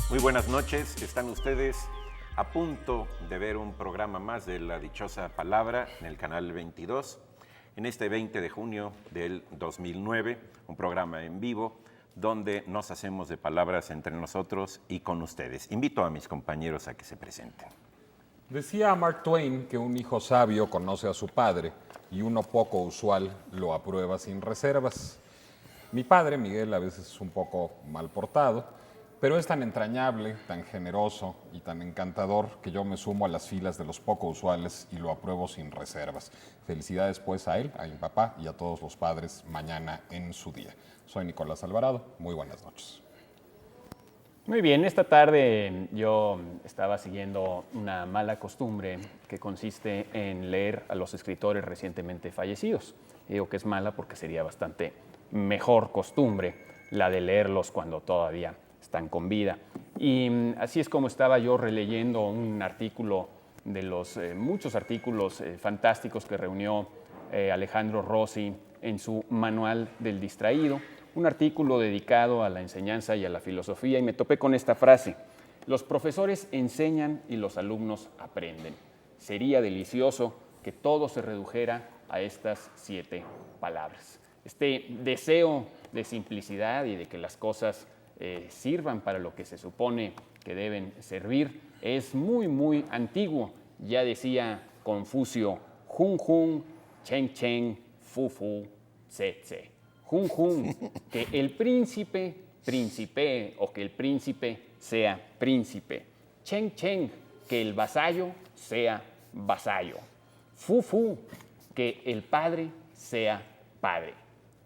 Muy buenas noches, están ustedes a punto de ver un programa más de La Dichosa Palabra en el canal 22, en este 20 de junio del 2009, un programa en vivo donde nos hacemos de palabras entre nosotros y con ustedes. Invito a mis compañeros a que se presenten. Decía Mark Twain que un hijo sabio conoce a su padre y uno poco usual lo aprueba sin reservas. Mi padre, Miguel, a veces es un poco mal portado, pero es tan entrañable, tan generoso y tan encantador que yo me sumo a las filas de los poco usuales y lo apruebo sin reservas. Felicidades pues a él, a mi papá y a todos los padres mañana en su día. Soy Nicolás Alvarado, muy buenas noches. Muy bien, esta tarde yo estaba siguiendo una mala costumbre que consiste en leer a los escritores recientemente fallecidos. Y digo que es mala porque sería bastante mejor costumbre la de leerlos cuando todavía están con vida. Y así es como estaba yo releyendo un artículo de los muchos artículos fantásticos que reunió Alejandro Rossi en su Manual del Distraído, un artículo dedicado a la enseñanza y a la filosofía, y me topé con esta frase: los profesores enseñan y los alumnos aprenden. Sería delicioso que todo se redujera a estas 7 palabras. Este deseo de simplicidad y de que las cosas sirvan para lo que se supone que deben servir es muy, muy antiguo. Ya decía Confucio: jun jun, chen chen, fu fu, tse tse. Jun jun, que el príncipe principee o que el príncipe sea príncipe. Chen chen, que el vasallo sea vasallo. Fu fu, que el padre sea padre.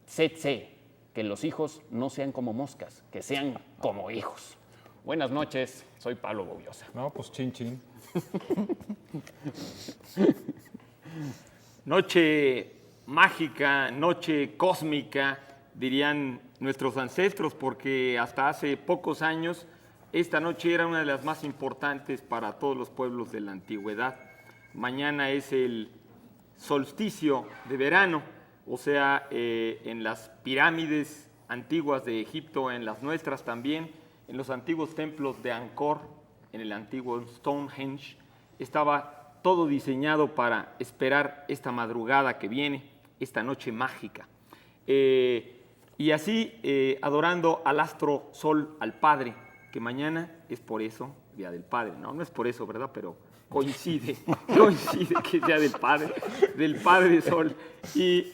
Tse tse, que los hijos no sean como moscas, que sean como hijos. Buenas noches, soy Pablo Bobiosa. No, pues chin chin. Noche mágica, noche cósmica, dirían nuestros ancestros, porque hasta hace pocos años esta noche era una de las más importantes para todos los pueblos de la antigüedad. Mañana es el solsticio de verano, o sea, en las pirámides antiguas de Egipto, en las nuestras también, en los antiguos templos de Angkor, en el antiguo Stonehenge, estaba todo diseñado para esperar esta madrugada que viene, esta noche mágica. Y así adorando al astro sol, al Padre, que mañana es por eso Día del Padre. No es por eso, ¿verdad? Pero coincide que es Día del Padre Sol. Y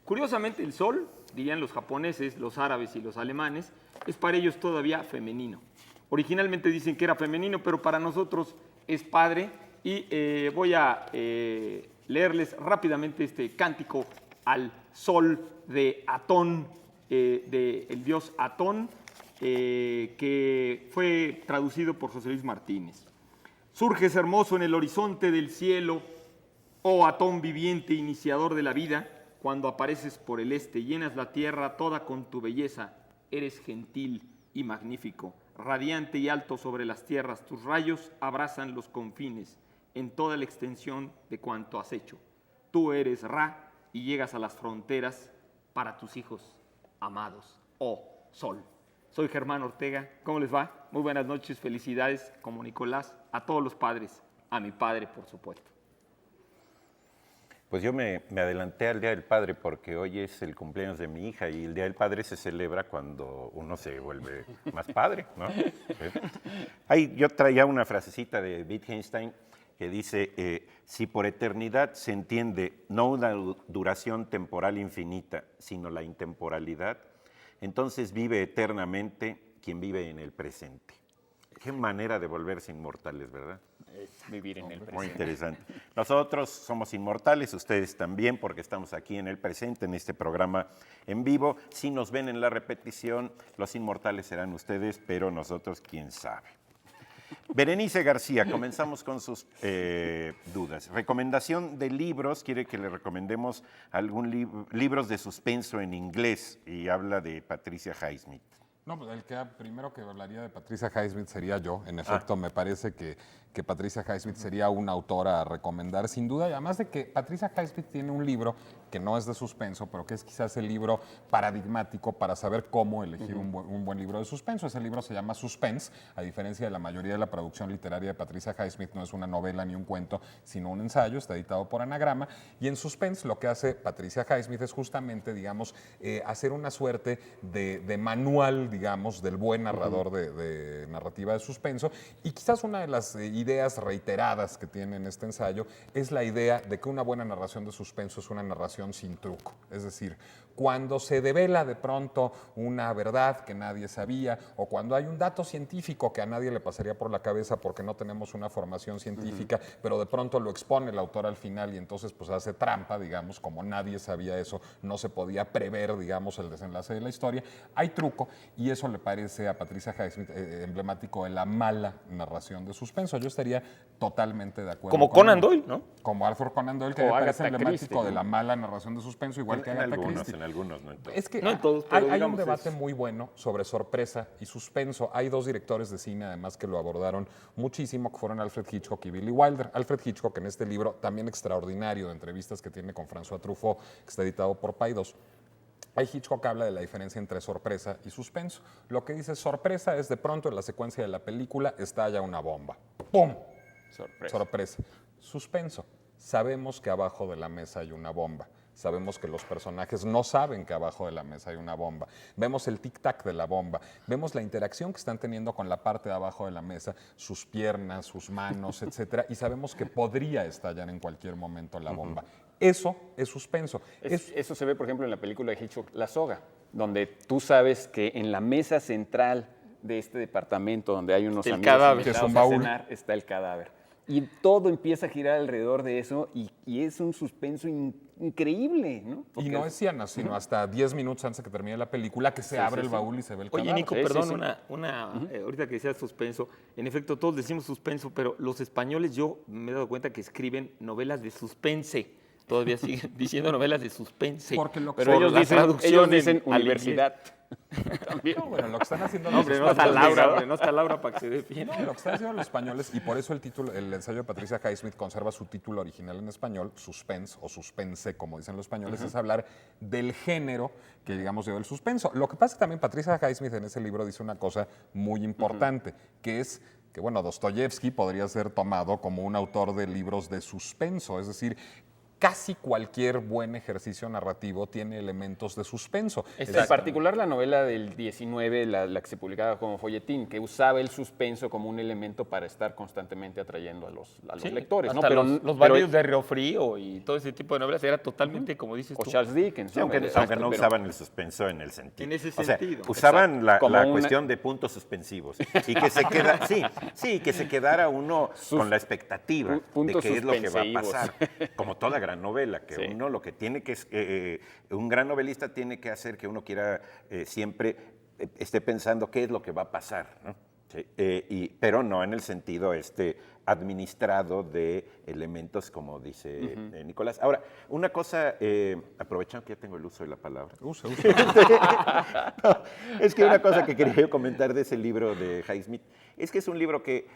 curiosamente el sol, dirían los japoneses, los árabes y los alemanes, es para ellos todavía femenino. Originalmente dicen que era femenino, pero para nosotros es padre. Y voy a leerles rápidamente este cántico al sol de Atón, del dios Atón, que fue traducido por José Luis Martínez. Surges hermoso en el horizonte del cielo, oh Atón viviente, iniciador de la vida. Cuando apareces por el este, llenas la tierra toda con tu belleza. Eres gentil y magnífico, radiante y alto sobre las tierras. Tus rayos abrazan los confines en toda la extensión de cuanto has hecho. Tú eres Ra y llegas a las fronteras para tus hijos amados, oh Sol. Soy Germán Ortega, ¿cómo les va? Muy buenas noches, felicidades, como Nicolás, a todos los padres, a mi padre, por supuesto. Pues yo me adelanté al Día del Padre porque hoy es el cumpleaños de mi hija y el Día del Padre se celebra cuando uno se vuelve más padre, ¿no? Yo traía una frasecita de Wittgenstein que dice, si por eternidad se entiende no una duración temporal infinita, sino la intemporalidad, entonces vive eternamente quien vive en el presente. Qué manera de volverse inmortales, ¿verdad? Vivir en el presente. Muy interesante. Nosotros somos inmortales, ustedes también, porque estamos aquí en el presente, en este programa en vivo. Si nos ven en la repetición, los inmortales serán ustedes, pero nosotros, quién sabe. Berenice García, comenzamos con sus dudas. Recomendación de libros, quiere que le recomendemos algún libros de suspenso en inglés y habla de Patricia Highsmith. No, pues primero que hablaría de Patricia Highsmith sería yo. En efecto, me parece que Patricia Highsmith sería una autora a recomendar, sin duda. Y además de que Patricia Highsmith tiene un libro que no es de suspenso, pero que es quizás el libro paradigmático para saber cómo elegir un buen libro de suspenso. Ese libro se llama Suspense, a diferencia de la mayoría de la producción literaria de Patricia Highsmith, no es una novela ni un cuento, sino un ensayo, está editado por Anagrama. Y en Suspense lo que hace Patricia Highsmith es justamente, digamos, hacer una suerte de manual, digamos, del buen narrador de narrativa de suspenso. Y quizás una de las ideas reiteradas que tiene en este ensayo es la idea de que una buena narración de suspenso es una narración sin truco. Es decir, cuando se devela de pronto una verdad que nadie sabía o cuando hay un dato científico que a nadie le pasaría por la cabeza porque no tenemos una formación científica, pero de pronto lo expone el autor al final y entonces pues hace trampa, digamos, como nadie sabía eso, no se podía prever, digamos, el desenlace de la historia. Hay truco y eso le parece a Patricia Highsmith emblemático de la mala narración de suspenso. Yo estaría totalmente de acuerdo. Como Conan Doyle, ¿no? Como Arthur Conan Doyle, que O me parece Agatha emblemático Christie, de ¿no? la mala narración de suspenso, igual que Agatha Christie. En algunos, no en todos. Es que No en todos, pero hay un digamos debate es- muy bueno sobre sorpresa y suspenso. Hay dos directores de cine, además, que lo abordaron muchísimo, que fueron Alfred Hitchcock y Billy Wilder. Alfred Hitchcock, en este libro también extraordinario de entrevistas que tiene con François Truffaut, que está editado por Paidós, ahí Hitchcock habla de la diferencia entre sorpresa y suspenso. Lo que dice sorpresa es de pronto en la secuencia de la película estalla una bomba. ¡Pum! Sorpresa. Suspenso. Sabemos que abajo de la mesa hay una bomba. Sabemos que los personajes no saben que abajo de la mesa hay una bomba. Vemos el tic-tac de la bomba. Vemos la interacción que están teniendo con la parte de abajo de la mesa, sus piernas, sus manos, etcétera, y sabemos que podría estallar en cualquier momento la bomba. Eso es suspenso. Eso se ve, por ejemplo, en la película de Hitchcock, La Soga, donde tú sabes que en la mesa central de este departamento donde hay unos El amigos cadáver. Que es un invitados a baúl. cenar, está el cadáver. Y todo empieza a girar alrededor de eso y es un suspenso increíble, ¿no? Y Porque no es Siena, sino hasta 10 minutos antes de que termine la película que se abre el baúl y se ve el Oye, cadáver. Nico, Sí, sí, perdón, sí. ahorita que decías suspenso, en efecto todos decimos suspenso, pero los españoles yo me he dado cuenta que escriben novelas de suspense. Todavía siguen diciendo novelas de suspense. Porque lo que Pero por ellos la dicen, traducción dicen al universidad. No, bueno, lo que están haciendo No, los hombre, no está españoles- Laura, hombre, no está Laura para que se defienda. No, lo que están haciendo los españoles, y por eso el ensayo de Patricia Highsmith conserva su título original en español, suspense o suspense, como dicen los españoles, es hablar del género que, digamos, lleva el suspenso. Lo que pasa es que también Patricia Highsmith en ese libro dice una cosa muy importante, que es que, bueno, Dostoyevsky podría ser tomado como un autor de libros de suspenso, es decir, casi cualquier buen ejercicio narrativo tiene elementos de suspenso. En particular la novela del 19, la que se publicaba como folletín, que usaba el suspenso como un elemento para estar constantemente atrayendo a los Sí, lectores. ¿no? hasta Pero, los pero- bandidos de Río Frío y todo ese tipo de novelas era totalmente, como dices o tú. Charles Dickens. Sí, ¿no? aunque Exacto, no pero- usaban el suspenso en el sentido. En ese O sea, sentido. usaban Exacto. Como la una- cuestión de puntos suspensivos. Y que se queda, sí, que se quedara uno con la expectativa de puntos qué es lo que va a suspensivos. pasar. Como toda gran novela, que Sí. uno lo que tiene que un gran novelista tiene que hacer que uno quiera siempre esté pensando qué es lo que va a pasar, ¿no? Sí, pero no en el sentido administrado de elementos, como dice Nicolás. Ahora, una cosa, aprovechando que ya tengo el uso de la palabra. Usa. No, es que una cosa que quería yo comentar de ese libro de Highsmith es que es un libro que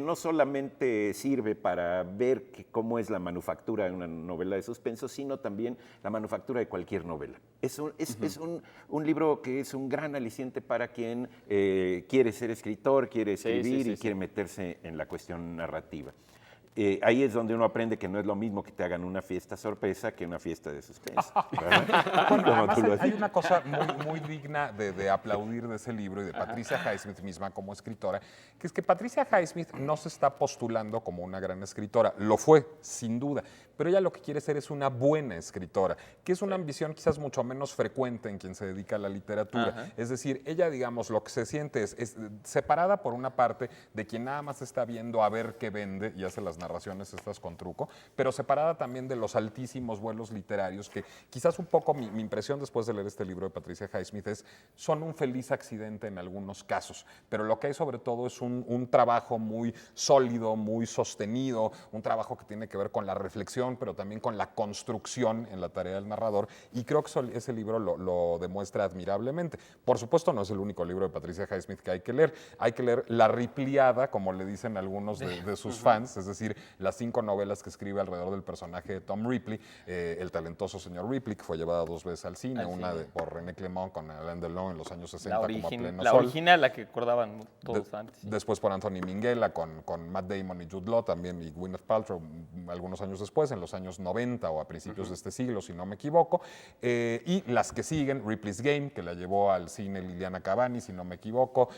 no solamente sirve para ver cómo es la manufactura de una novela de suspenso, sino también la manufactura de cualquier novela. Es un libro que es un gran aliciente para quien quiere ser escritor, quiere escribir y quiere meterse en la cuestión narrativa. Ahí es donde uno aprende que no es lo mismo que te hagan una fiesta sorpresa que una fiesta de suspenso. ¿Verdad? Bueno, Como además tú lo hay dices. una cosa muy digna de aplaudir de ese libro y de Patricia Highsmith misma como escritora, que es que Patricia Highsmith no se está postulando como una gran escritora, lo fue, sin duda, pero ella lo que quiere ser es una buena escritora, que es una ambición quizás mucho menos frecuente en quien se dedica a la literatura. Es decir, ella, digamos, lo que se siente es separada por una parte de quien nada más está viendo a ver qué vende y hace las narraciones estas con truco, pero separada también de los altísimos vuelos literarios que quizás un poco mi impresión después de leer este libro de Patricia Highsmith es son un feliz accidente en algunos casos, pero lo que hay sobre todo es un trabajo muy sólido, muy sostenido, un trabajo que tiene que ver con la reflexión, pero también con la construcción en la tarea del narrador, y creo que ese libro lo demuestra admirablemente. Por supuesto, no es el único libro de Patricia Highsmith que hay que leer La Ripleyada, como le dicen algunos de sus fans, es decir, las 5 novelas que escribe alrededor del personaje de Tom Ripley, el talentoso señor Ripley, que fue llevada 2 veces al cine, por René Clément con Alain Delon en los años 60 como A Pleno la Sol. original, la que acordaban todos antes. Después por Anthony Minghella con Matt Damon y Jude Law también, y Gwyneth Paltrow algunos años después, en los años 90 o a principios de este siglo, si no me equivoco. Y las que siguen, Ripley's Game, que la llevó al cine Liliana Cavani, si no me equivoco,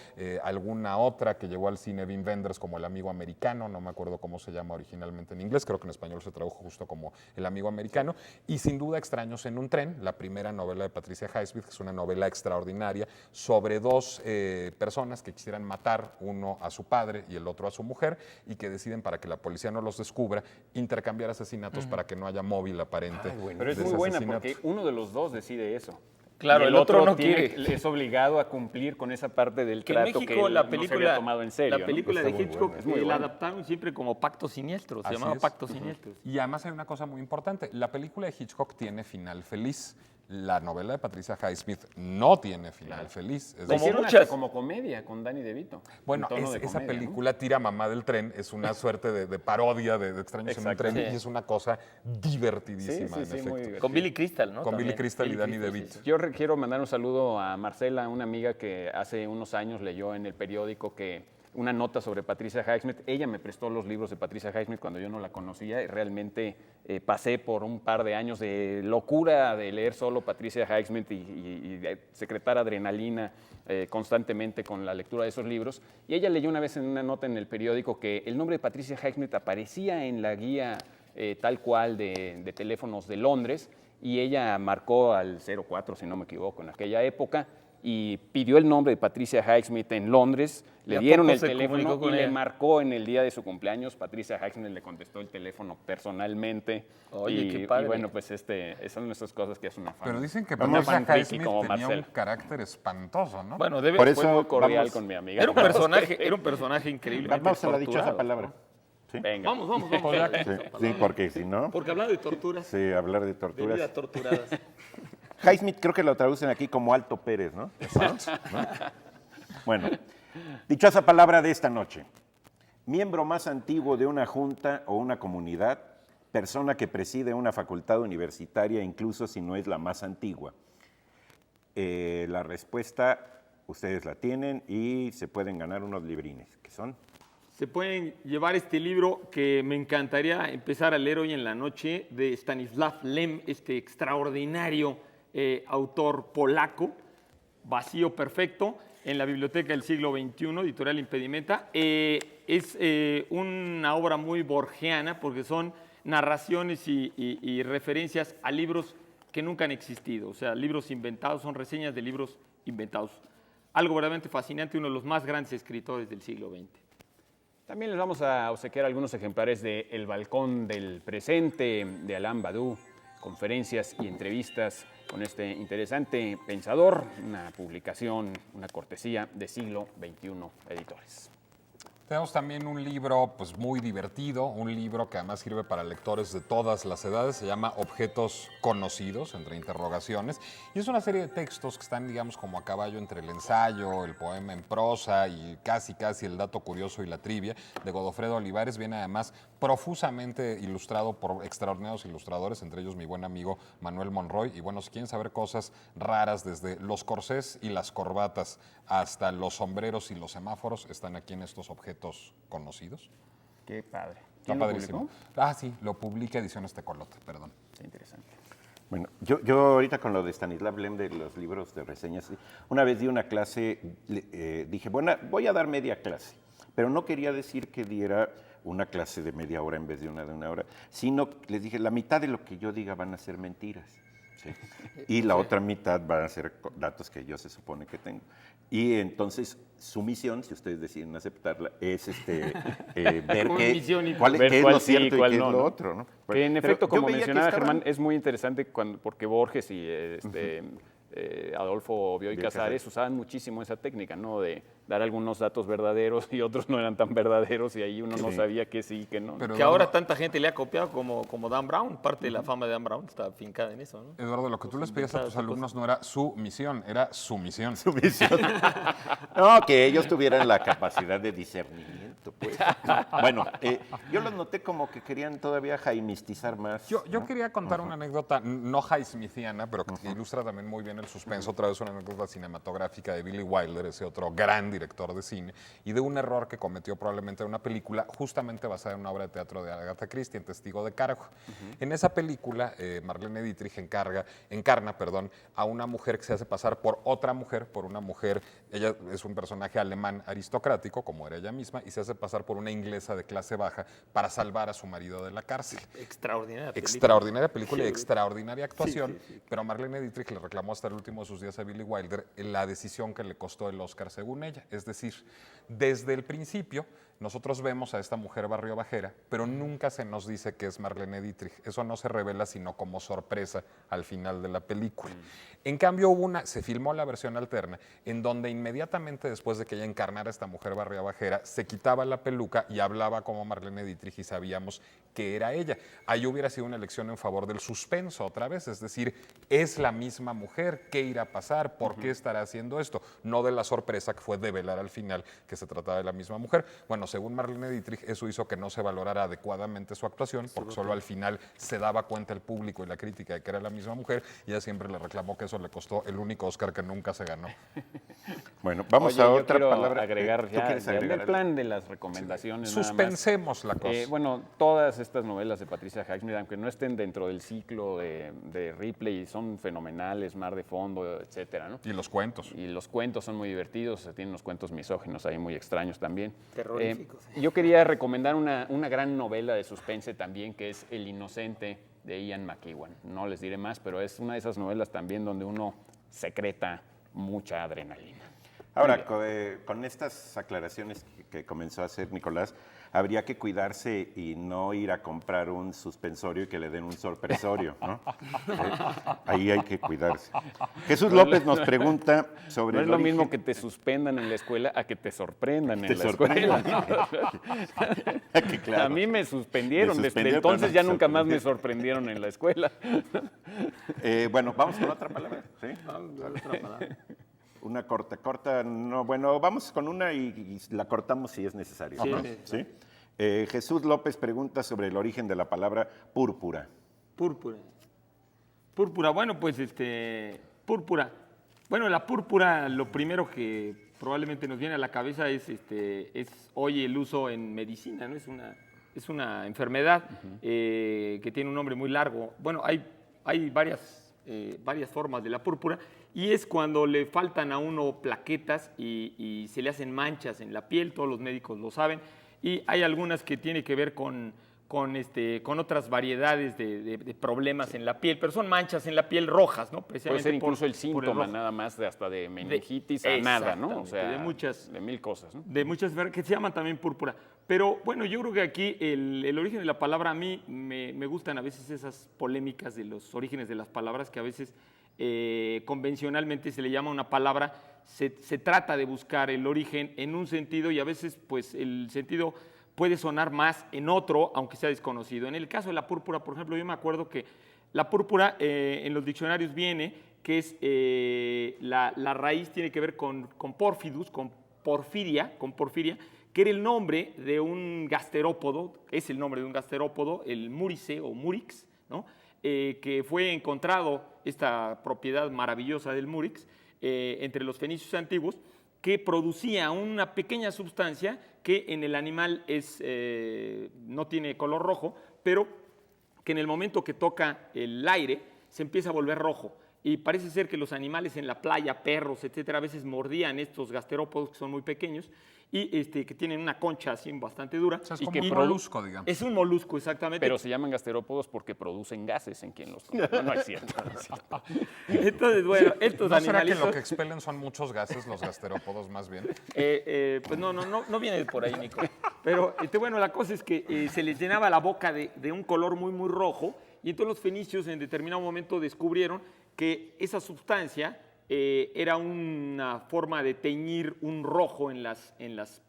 alguna otra que llevó al cine Wim Wenders como El Amigo Americano, no me acuerdo cómo se llama originalmente en inglés, creo que en español se tradujo justo como El Amigo Americano, y sin duda Extraños en un tren, la primera novela de Patricia Highsmith, que es una novela extraordinaria sobre 2 personas que quisieran matar, uno a su padre y el otro a su mujer, y que deciden, para que la policía no los descubra, intercambiar asesinatos para que no haya móvil aparente. Pero es de muy ese buena asesinato. porque uno de los dos decide eso. Claro, Y el otro no tiene- quiere. es obligado a cumplir con esa parte del Que en trato México él la no se había película, tomado en serio. la película ¿no? de Está muy Hitchcock buena. Es muy la buena. adaptaron siempre como Pacto Siniestro, se Así llamaba es. Pacto Siniestro. Y además hay una cosa muy importante. La película de Hitchcock tiene final feliz. La novela de Patricia Highsmith no tiene final feliz. Es La decir, hicieron muchas. hasta como comedia con Danny DeVito. bueno, en tono de esa comedia, película, Tira Mamá del Tren, es una suerte de parodia de Extraños en un Exacto. tren, Sí. y es una cosa divertidísima, Sí, sí, en sí, efecto. muy divertido. Con Billy Crystal, ¿no? Con Billy También. Crystal y Billy Danny Crystal, DeVito. sí. Yo quiero mandar un saludo a Marcela, una amiga que hace unos años leyó en el periódico una nota sobre Patricia Highsmith. Ella me prestó los libros de Patricia Highsmith cuando yo no la conocía y realmente pasé por un par de años de locura de leer solo Patricia Highsmith y de secretar adrenalina constantemente con la lectura de esos libros. Y ella leyó una vez en una nota en el periódico que el nombre de Patricia Highsmith aparecía en la guía tal cual de teléfonos de Londres, y ella marcó al 04, si no me equivoco, en aquella época, y pidió el nombre de Patricia Highsmith en Londres, ¿Y le a dieron poco el se teléfono comunicó y con le ella? marcó en el día de su cumpleaños. Patricia Highsmith le contestó el teléfono personalmente. Oye, y, qué padre. y bueno, pues son nuestras cosas que es una fan. Pero dicen que una Patricia fan friki Highsmith como tenía un Marcela. carácter espantoso, ¿no? Bueno, debe, Por Fue eso muy cordial vamos- con mi amiga. era un personaje increíble. Vamos a la dichosa palabra. ¿Sí? Venga. Vamos. Sí, sí, porque si no, Porque hablando de torturas, sí, hablar de de torturas. vidas torturadas. Highsmith creo que lo traducen aquí como Alto Pérez, ¿no? ¿No? Bueno, dichosa palabra de esta noche. Miembro más antiguo de una junta o una comunidad, persona que preside una facultad universitaria, incluso si no es la más antigua. La respuesta ustedes la tienen y se pueden ganar unos librines, que son... Se pueden llevar este libro que me encantaría empezar a leer hoy en la noche, de Stanislav Lem, este extraordinario autor polaco, Vacío Perfecto, en la Biblioteca del Siglo XXI, editorial Impedimenta. Es una obra muy borgiana porque son narraciones y referencias a libros que nunca han existido, o sea, libros inventados, son reseñas de libros inventados. Algo verdaderamente fascinante, uno de los más grandes escritores del siglo XX. También les vamos a obsequiar algunos ejemplares de El Balcón del Presente, de Alain Badiou, conferencias y entrevistas con este interesante pensador, una publicación, una cortesía de Siglo XXI Editores. Tenemos también un libro pues, muy divertido, un libro que además sirve para lectores de todas las edades, se llama Objetos Conocidos, entre interrogaciones, y es una serie de textos que están, digamos, como a caballo entre el ensayo, el poema en prosa y casi el dato curioso y la trivia de Godofredo Olivares. Viene además profusamente ilustrado por extraordinarios ilustradores, entre ellos mi buen amigo Manuel Monroy, y bueno, si quieren saber cosas raras desde los corsés y las corbatas hasta los sombreros y los semáforos, están aquí en estos objetos conocidos. Qué padre. Está ¿Quién lo padrísimo. publicó? Ah, sí, lo publica Ediciones Tecolote, perdón. Qué interesante. Bueno, yo ahorita con lo de Stanislav Lem de los libros de reseñas, una vez di una clase, dije, bueno, voy a dar media clase, pero no quería decir que diera una clase de media hora en vez de una hora, sino les dije, la mitad de lo que yo diga van a ser mentiras. Sí. Y la otra mitad van a ser datos que yo se supone que tengo. Y entonces su misión, si ustedes deciden aceptarla, es ver Con misión y qué ver es cuál lo sí, cierto y cuál qué no, es lo ¿no? otro. ¿no? Que en Pero efecto, yo como veía que mencionaba estaban- Germán, es muy interesante porque Borges y Adolfo Bioy Bioy Casares usaban muchísimo esa técnica, ¿no? De dar algunos datos verdaderos y otros no eran tan verdaderos y ahí uno no Sí. sabía que sí y que no. Pero Que ahora tanta gente le ha copiado como Dan Brown. Parte de la fama de Dan Brown está afincada en eso, ¿no? Eduardo, lo que tú les pedías a tus alumnos no era su misión, era su misión. No, que ellos tuvieran la capacidad de discernimiento, pues. Bueno, yo los noté como que querían todavía jaimistizar más. Yo quería contar una anécdota no highsmithiana, pero que ilustra también muy bien el suspenso. Otra vez una anécdota cinematográfica de Billy Wilder, ese otro gran director de cine, y de un error que cometió probablemente en una película justamente basada en una obra de teatro de Agatha Christie, en Testigo de Cargo. En esa película, Marlene Dietrich encarna a una mujer que se hace pasar por otra mujer, por una mujer, ella es un personaje alemán aristocrático, como era ella misma, y se hace pasar por una inglesa de clase baja para salvar a su marido de la cárcel. Extraordinaria película. Extraordinaria película y extraordinaria actuación, pero Marlene Dietrich le reclamó hasta el último de sus días a Billy Wilder la decisión que le costó el Oscar según ella. Es decir, desde el principio nosotros vemos a esta mujer barrio bajera, pero nunca se nos dice que es Marlene Dietrich. Eso no se revela sino como sorpresa al final de la película. En cambio, se filmó la versión alterna, en donde inmediatamente después de que ella encarnara a esta mujer barrio bajera, se quitaba la peluca y hablaba como Marlene Dietrich y sabíamos que era ella. Ahí hubiera sido una elección en favor del suspenso otra vez, es decir, es la misma mujer, ¿qué irá a pasar? ¿Por qué estará haciendo esto? No de la sorpresa que fue develar al final que se trataba de la misma mujer. Bueno, según Marlene Dietrich, eso hizo que no se valorara adecuadamente su actuación, porque solo al final se daba cuenta el público y la crítica de que era la misma mujer, y ella siempre le reclamó que eso le costó el único Oscar que nunca se ganó. Bueno, vamos Oye, a yo otra quiero palabra. agregar ¿Tú ya quieres en agregar el algo? plan de las recomendaciones. nada más. Suspensemos la cosa. Bueno, todas estas novelas de Patricia Highsmith, aunque no estén dentro del ciclo de Ripley, son fenomenales, Mar de Fondo, etcétera, ¿no? Y los cuentos. Y los cuentos son muy divertidos, tienen unos cuentos misóginos ahí muy extraños también. Terroríficos. Yo quería recomendar una gran novela de suspense también, que es El Inocente, de Ian McEwan. No les diré más, pero es una de esas novelas también donde uno secreta mucha adrenalina. Ahora, con estas aclaraciones que comenzó a hacer Nicolás, habría que cuidarse y no ir a comprar un suspensorio y que le den un sorpresorio, ¿no? Ahí hay que cuidarse. Jesús López nos pregunta sobre No es el lo origen- mismo que te suspendan en la escuela a que te sorprendan Te en la sorprendan. escuela. Que claro. A mí me suspendieron, Me desde suspendieron, entonces pero ya no nunca más me sorprendieron. sorprendieron en la escuela. Bueno, vamos con otra palabra. ¿Sí? Una corta, no, bueno, vamos con una y la cortamos si es necesario. Sí, ¿no? sí. ¿Sí? Jesús López pregunta sobre el origen de la palabra púrpura. Púrpura. Púrpura, bueno, pues púrpura. Bueno, la púrpura, lo primero que probablemente nos viene a la cabeza es hoy el uso en medicina, ¿no? Es una enfermedad que tiene un nombre muy largo. Bueno, hay varias formas de la púrpura y es cuando le faltan a uno plaquetas y se le hacen manchas en la piel, todos los médicos lo saben, y hay algunas que tienen que ver con otras variedades de problemas en la piel, pero son manchas en la piel rojas, ¿no? Puede ser incluso el por síntoma rojo. nada más de hasta de meningitis a nada, ¿no? O Exactamente, sea, de muchas- de mil cosas, ¿no? De muchas que se llaman también púrpura. Pero bueno, yo creo que aquí el origen de la palabra, a mí me gustan a veces esas polémicas de los orígenes de las palabras, que a veces convencionalmente se le llama una palabra, se trata de buscar el origen en un sentido y a veces pues el sentido puede sonar más en otro, aunque sea desconocido. En el caso de la púrpura, por ejemplo, yo me acuerdo que la púrpura en los diccionarios viene que es la raíz tiene que ver con pórfidus, con porfiria, que era el nombre de un gasterópodo, es el nombre de un gasterópodo, el múrice o múrix, ¿no? Que fue encontrado esta propiedad maravillosa del múrix entre los fenicios antiguos, que producía una pequeña sustancia que en el animal no tiene color rojo, pero que en el momento que toca el aire se empieza a volver rojo. Y parece ser que los animales en la playa, perros, etcétera, a veces mordían estos gasterópodos que son muy pequeños y que tienen una concha así bastante dura. O sea, es Y como que un molusco, digamos. Es un molusco, exactamente. Pero se llaman gasterópodos porque producen gases en quien los come. No, no es cierto. No es cierto. Entonces, bueno, estos ¿No será que animalitos... lo que expelen son muchos gases los gasterópodos más bien? Pues no viene por ahí, Nico. Pero bueno, la cosa es que se les llenaba la boca de un color muy, muy rojo, y entonces los fenicios en determinado momento descubrieron que esa sustancia era una forma de teñir un rojo en las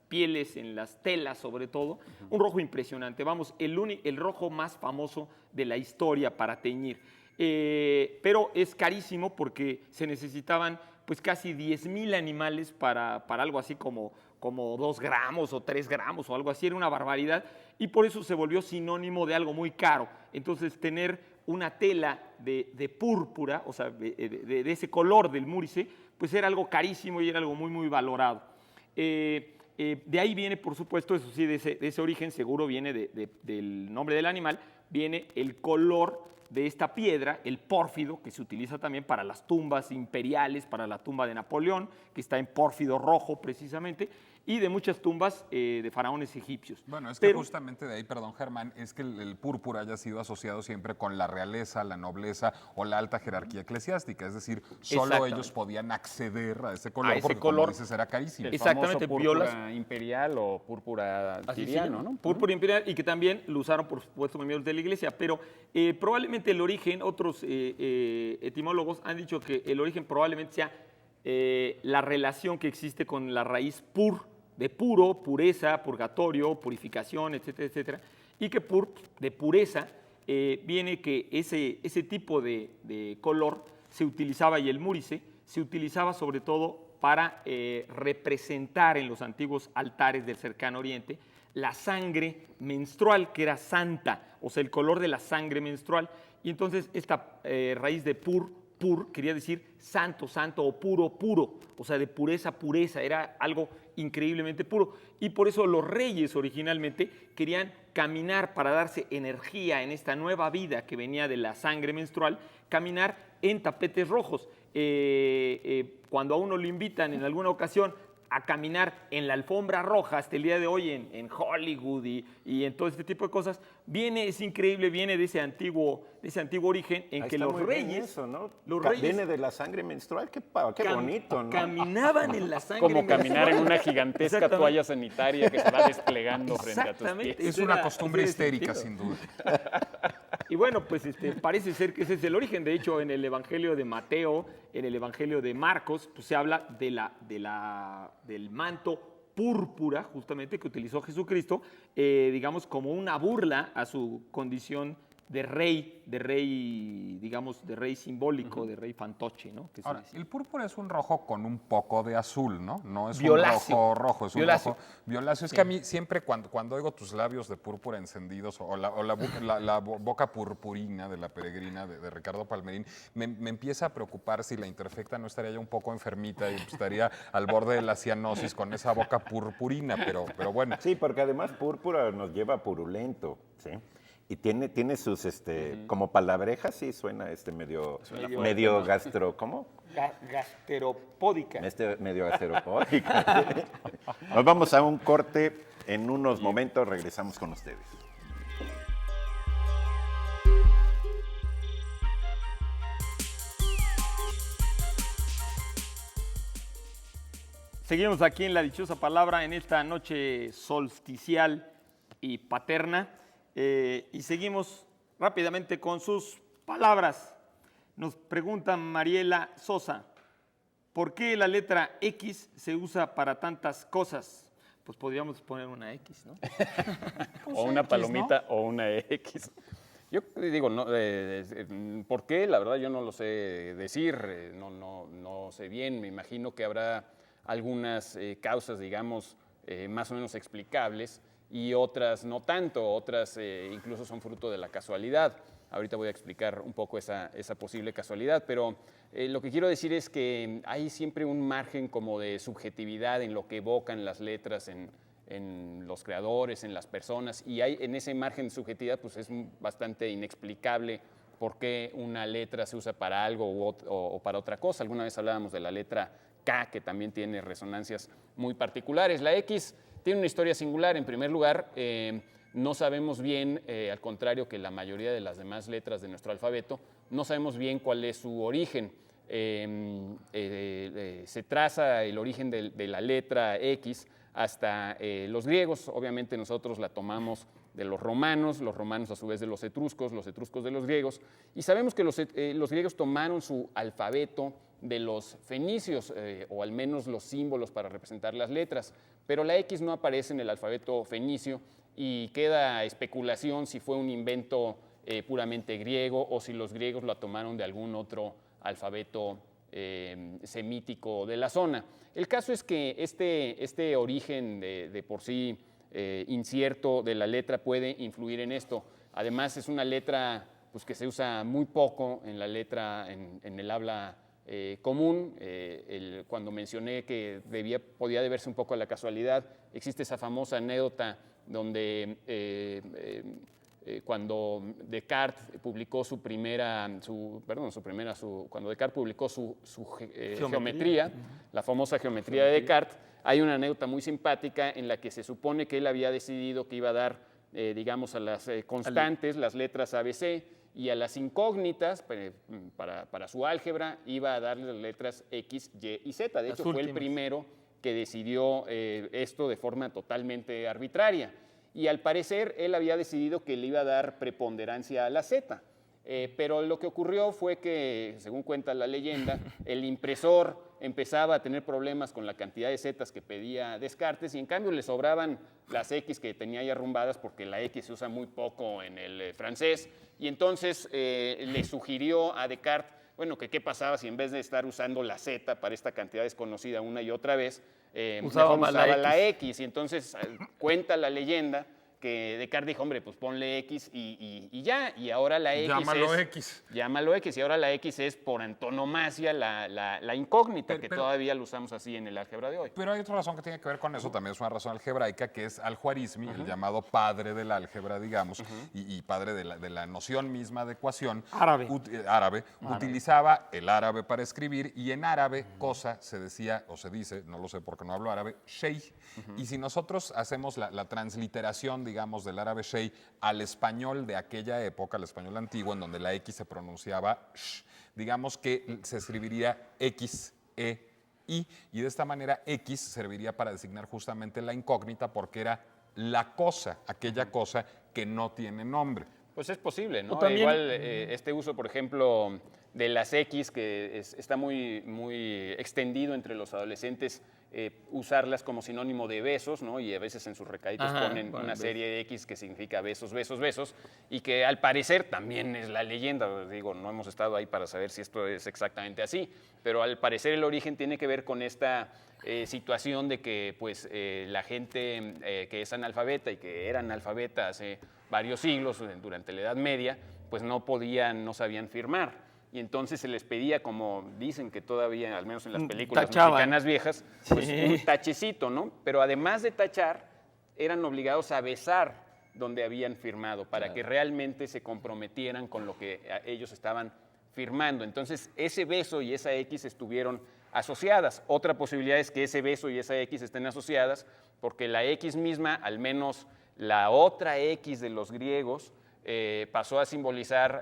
pieles, en las telas sobre todo, un rojo impresionante. Vamos, el rojo más famoso de la historia para teñir. Pero es carísimo porque se necesitaban pues casi 10,000 animales para algo así como 2 gramos o 3 gramos o algo así, era una barbaridad, y por eso se volvió sinónimo de algo muy caro. Entonces tener una tela de púrpura, o sea, de ese color del múrice, pues era algo carísimo y era algo muy, muy valorado. De ahí viene, por supuesto, eso sí, de ese origen seguro viene del nombre del animal, viene el color de esta piedra, el pórfido, que se utiliza también para las tumbas imperiales, para la tumba de Napoleón, que está en pórfido rojo precisamente, y de muchas tumbas de faraones egipcios. Bueno, es que justamente de ahí, perdón, Germán, es que el púrpura haya sido asociado siempre con la realeza, la nobleza o la alta jerarquía eclesiástica. Es decir, solo Exactamente. ellos podían acceder a ese color, ese porque color. como dices, era carísimo. El Exactamente, famoso púrpura imperial o púrpura Así se tiriano, llama, ¿no? Púrpura imperial, y que también lo usaron, por supuesto, miembros de la iglesia, pero probablemente el origen, otros etimólogos han dicho que el origen probablemente sea la relación que existe con la raíz de puro, pureza, purgatorio, purificación, etcétera, etcétera, y que de pureza viene que ese tipo de color se utilizaba, y el múrice se utilizaba sobre todo para representar en los antiguos altares del cercano oriente la sangre menstrual, que era santa, o sea, el color de la sangre menstrual. Y entonces esta raíz de pur quería decir santo, santo, o puro, puro, o sea, de pureza, pureza, era algo increíblemente puro. Y por eso los reyes originalmente querían caminar para darse energía en esta nueva vida que venía de la sangre menstrual, caminar en tapetes rojos. Cuando a uno le invitan en alguna ocasión a caminar en la alfombra roja hasta el día de hoy en Hollywood y en todo este tipo de cosas, es increíble, viene de ese antiguo origen en Ahí que está los muy bien reyes, eso, ¿no? los reyes Viene de la sangre menstrual, qué bonito, ¿no? caminaban en la sangre Como caminar en menstrual. una gigantesca Exactamente. toalla sanitaria que se va desplegando frente a tus Exactamente. pies. Es Ese una era- costumbre ese era el histérica, sentido. sin duda. Y bueno, pues parece ser que ese es el origen. De hecho, en el Evangelio de Mateo, en el Evangelio de Marcos, pues se habla del manto púrpura, justamente, que utilizó Jesucristo, digamos, como una burla a su condición de rey, digamos, de rey simbólico, de rey fantoche, ¿no? Que se Ahora, decía. el púrpura es un rojo con un poco de azul, ¿no? No es Violáceo. un rojo rojo, es un Violáceo. rojo violáceo. Es que a mí siempre cuando oigo tus labios de púrpura encendidos o la boca purpurina de la peregrina de Ricardo Palmerín, me empieza a preocupar si la interfecta no estaría ya un poco enfermita y estaría al borde de la cianosis con esa boca purpurina, pero bueno. Sí, porque además púrpura nos lleva a purulento, ¿sí? Y tiene sus, como palabrejas, sí, suena medio gastro, ¿cómo? Gasteropódica. Medio gasteropódica. Nos vamos a un corte, en unos momentos regresamos con ustedes. Seguimos aquí en La Dichosa Palabra en esta noche solsticial y paterna, y seguimos rápidamente con sus palabras. Nos pregunta Mariela Sosa, ¿por qué la letra X se usa para tantas cosas? Pues podríamos poner una X, ¿no? O una X, palomita o una X. Yo digo, no, ¿por qué? La verdad yo no lo sé decir, no sé bien. Me imagino que habrá algunas causas, digamos, más o menos explicables y otras no tanto, otras incluso son fruto de la casualidad. Ahorita voy a explicar un poco esa posible casualidad, pero lo que quiero decir es que hay siempre un margen como de subjetividad en lo que evocan las letras en los creadores, en las personas, y en ese margen de subjetividad pues es bastante inexplicable por qué una letra se usa para algo o para otra cosa. Alguna vez hablábamos de la letra K, que también tiene resonancias muy particulares. La X tiene una historia singular. En primer lugar, no sabemos bien, al contrario que la mayoría de las demás letras de nuestro alfabeto, no sabemos bien cuál es su origen. Se traza el origen de la letra X hasta los griegos. Obviamente nosotros la tomamos de los romanos a su vez de los etruscos de los griegos, y sabemos que los griegos tomaron su alfabeto de los fenicios, o al menos los símbolos para representar las letras, pero la X no aparece en el alfabeto fenicio y queda especulación si fue un invento puramente griego o si los griegos la tomaron de algún otro alfabeto semítico de la zona. El caso es que este origen de por sí incierto de la letra puede influir en esto. Además, es una letra pues, que se usa muy poco en la letra, en el habla común. Cuando mencioné que podía deberse un poco a la casualidad, existe esa famosa anécdota donde cuando Descartes publicó cuando Descartes publicó su geometría, la famosa geometría de Descartes, hay una anécdota muy simpática en la que se supone que él había decidido que iba a dar, digamos, a las constantes, las letras ABC, y a las incógnitas, para su álgebra, iba a darle las letras X, Y y Z. De hecho, fue el primero que decidió esto de forma totalmente arbitraria. Y al parecer, él había decidido que le iba a dar preponderancia a la Z. Pero lo que ocurrió fue que, según cuenta la leyenda, el impresor empezaba a tener problemas con la cantidad de zetas que pedía Descartes, y en cambio le sobraban las X que tenía ya arrumbadas, porque la X se usa muy poco en el francés, y entonces le sugirió a Descartes, bueno, que qué pasaba si en vez de estar usando la Z para esta cantidad desconocida una y otra vez, usaba la X. Y entonces cuenta la leyenda que Descartes dijo, hombre, pues ponle X y ya, y ahora la X Llámalo X, y ahora la X es por antonomasia la incógnita, que todavía lo usamos así en el álgebra de hoy. Pero hay otra razón que tiene que ver con eso, también es una razón algebraica, que es Al-Khwarizmi, el llamado padre del álgebra, digamos, y padre de la noción misma de ecuación. Árabe. Utilizaba el árabe para escribir, y en árabe cosa se decía, o se dice, no lo sé porque no hablo árabe, shay. Y si nosotros hacemos la transliteración, digamos, del árabe shay al español de aquella época, al español antiguo, en donde la X se pronunciaba sh, digamos que se escribiría X, E, I, y de esta manera X serviría para designar justamente la incógnita, porque era la cosa, aquella cosa que no tiene nombre. Pues es posible, ¿no? También, igual este uso, por ejemplo, de las X, que está muy, muy extendido entre los adolescentes, usarlas como sinónimo de besos, ¿no? Y a veces en sus recaditos ponen una serie de X que significa besos, besos, besos, y que al parecer también es la leyenda. Digo, no hemos estado ahí para saber si esto es exactamente así, pero al parecer el origen tiene que ver con esta situación de que pues, la gente que es analfabeta y que era analfabeta hace varios siglos, durante la Edad Media, pues no sabían firmar. Y entonces se les pedía, como dicen que todavía, al menos en las películas mexicanas viejas, pues un tachecito, ¿no? Pero además de tachar, eran obligados a besar donde habían firmado, para que realmente se comprometieran con lo que ellos estaban firmando. Entonces, ese beso y esa X estuvieron asociadas. Otra posibilidad es que ese beso y esa X estén asociadas porque la X misma, al menos la otra X de los griegos, pasó a simbolizar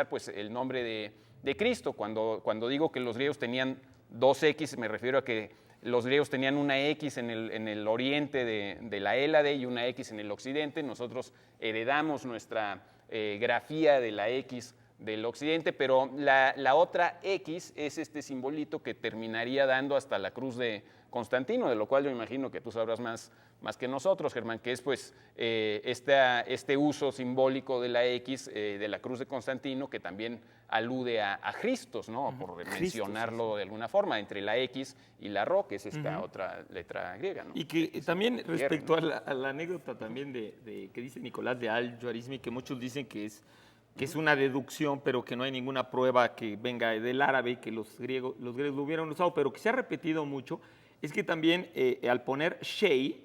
pues, el nombre de Cristo. Cuando digo que los griegos tenían dos X, me refiero a que los griegos tenían una X en el oriente de la Hélade y una X en el occidente. Nosotros heredamos nuestra grafía de la X del occidente, pero la otra X es este simbolito que terminaría dando hasta la cruz de Constantino, de lo cual yo imagino que tú sabrás más que nosotros, Germán, que es pues este uso simbólico de la X, de la cruz de Constantino, que también alude a Christos, ¿no? Por mencionarlo de alguna forma, entre la X y la Rho, que es esta otra letra griega, ¿no? Y que también respecto a la anécdota también de que dice Nicolás de Al-Khwarizmi, que muchos dicen que es una deducción, pero que no hay ninguna prueba que venga del árabe y que los griegos lo hubieran usado, pero que se ha repetido mucho, es que también al poner shay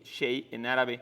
en árabe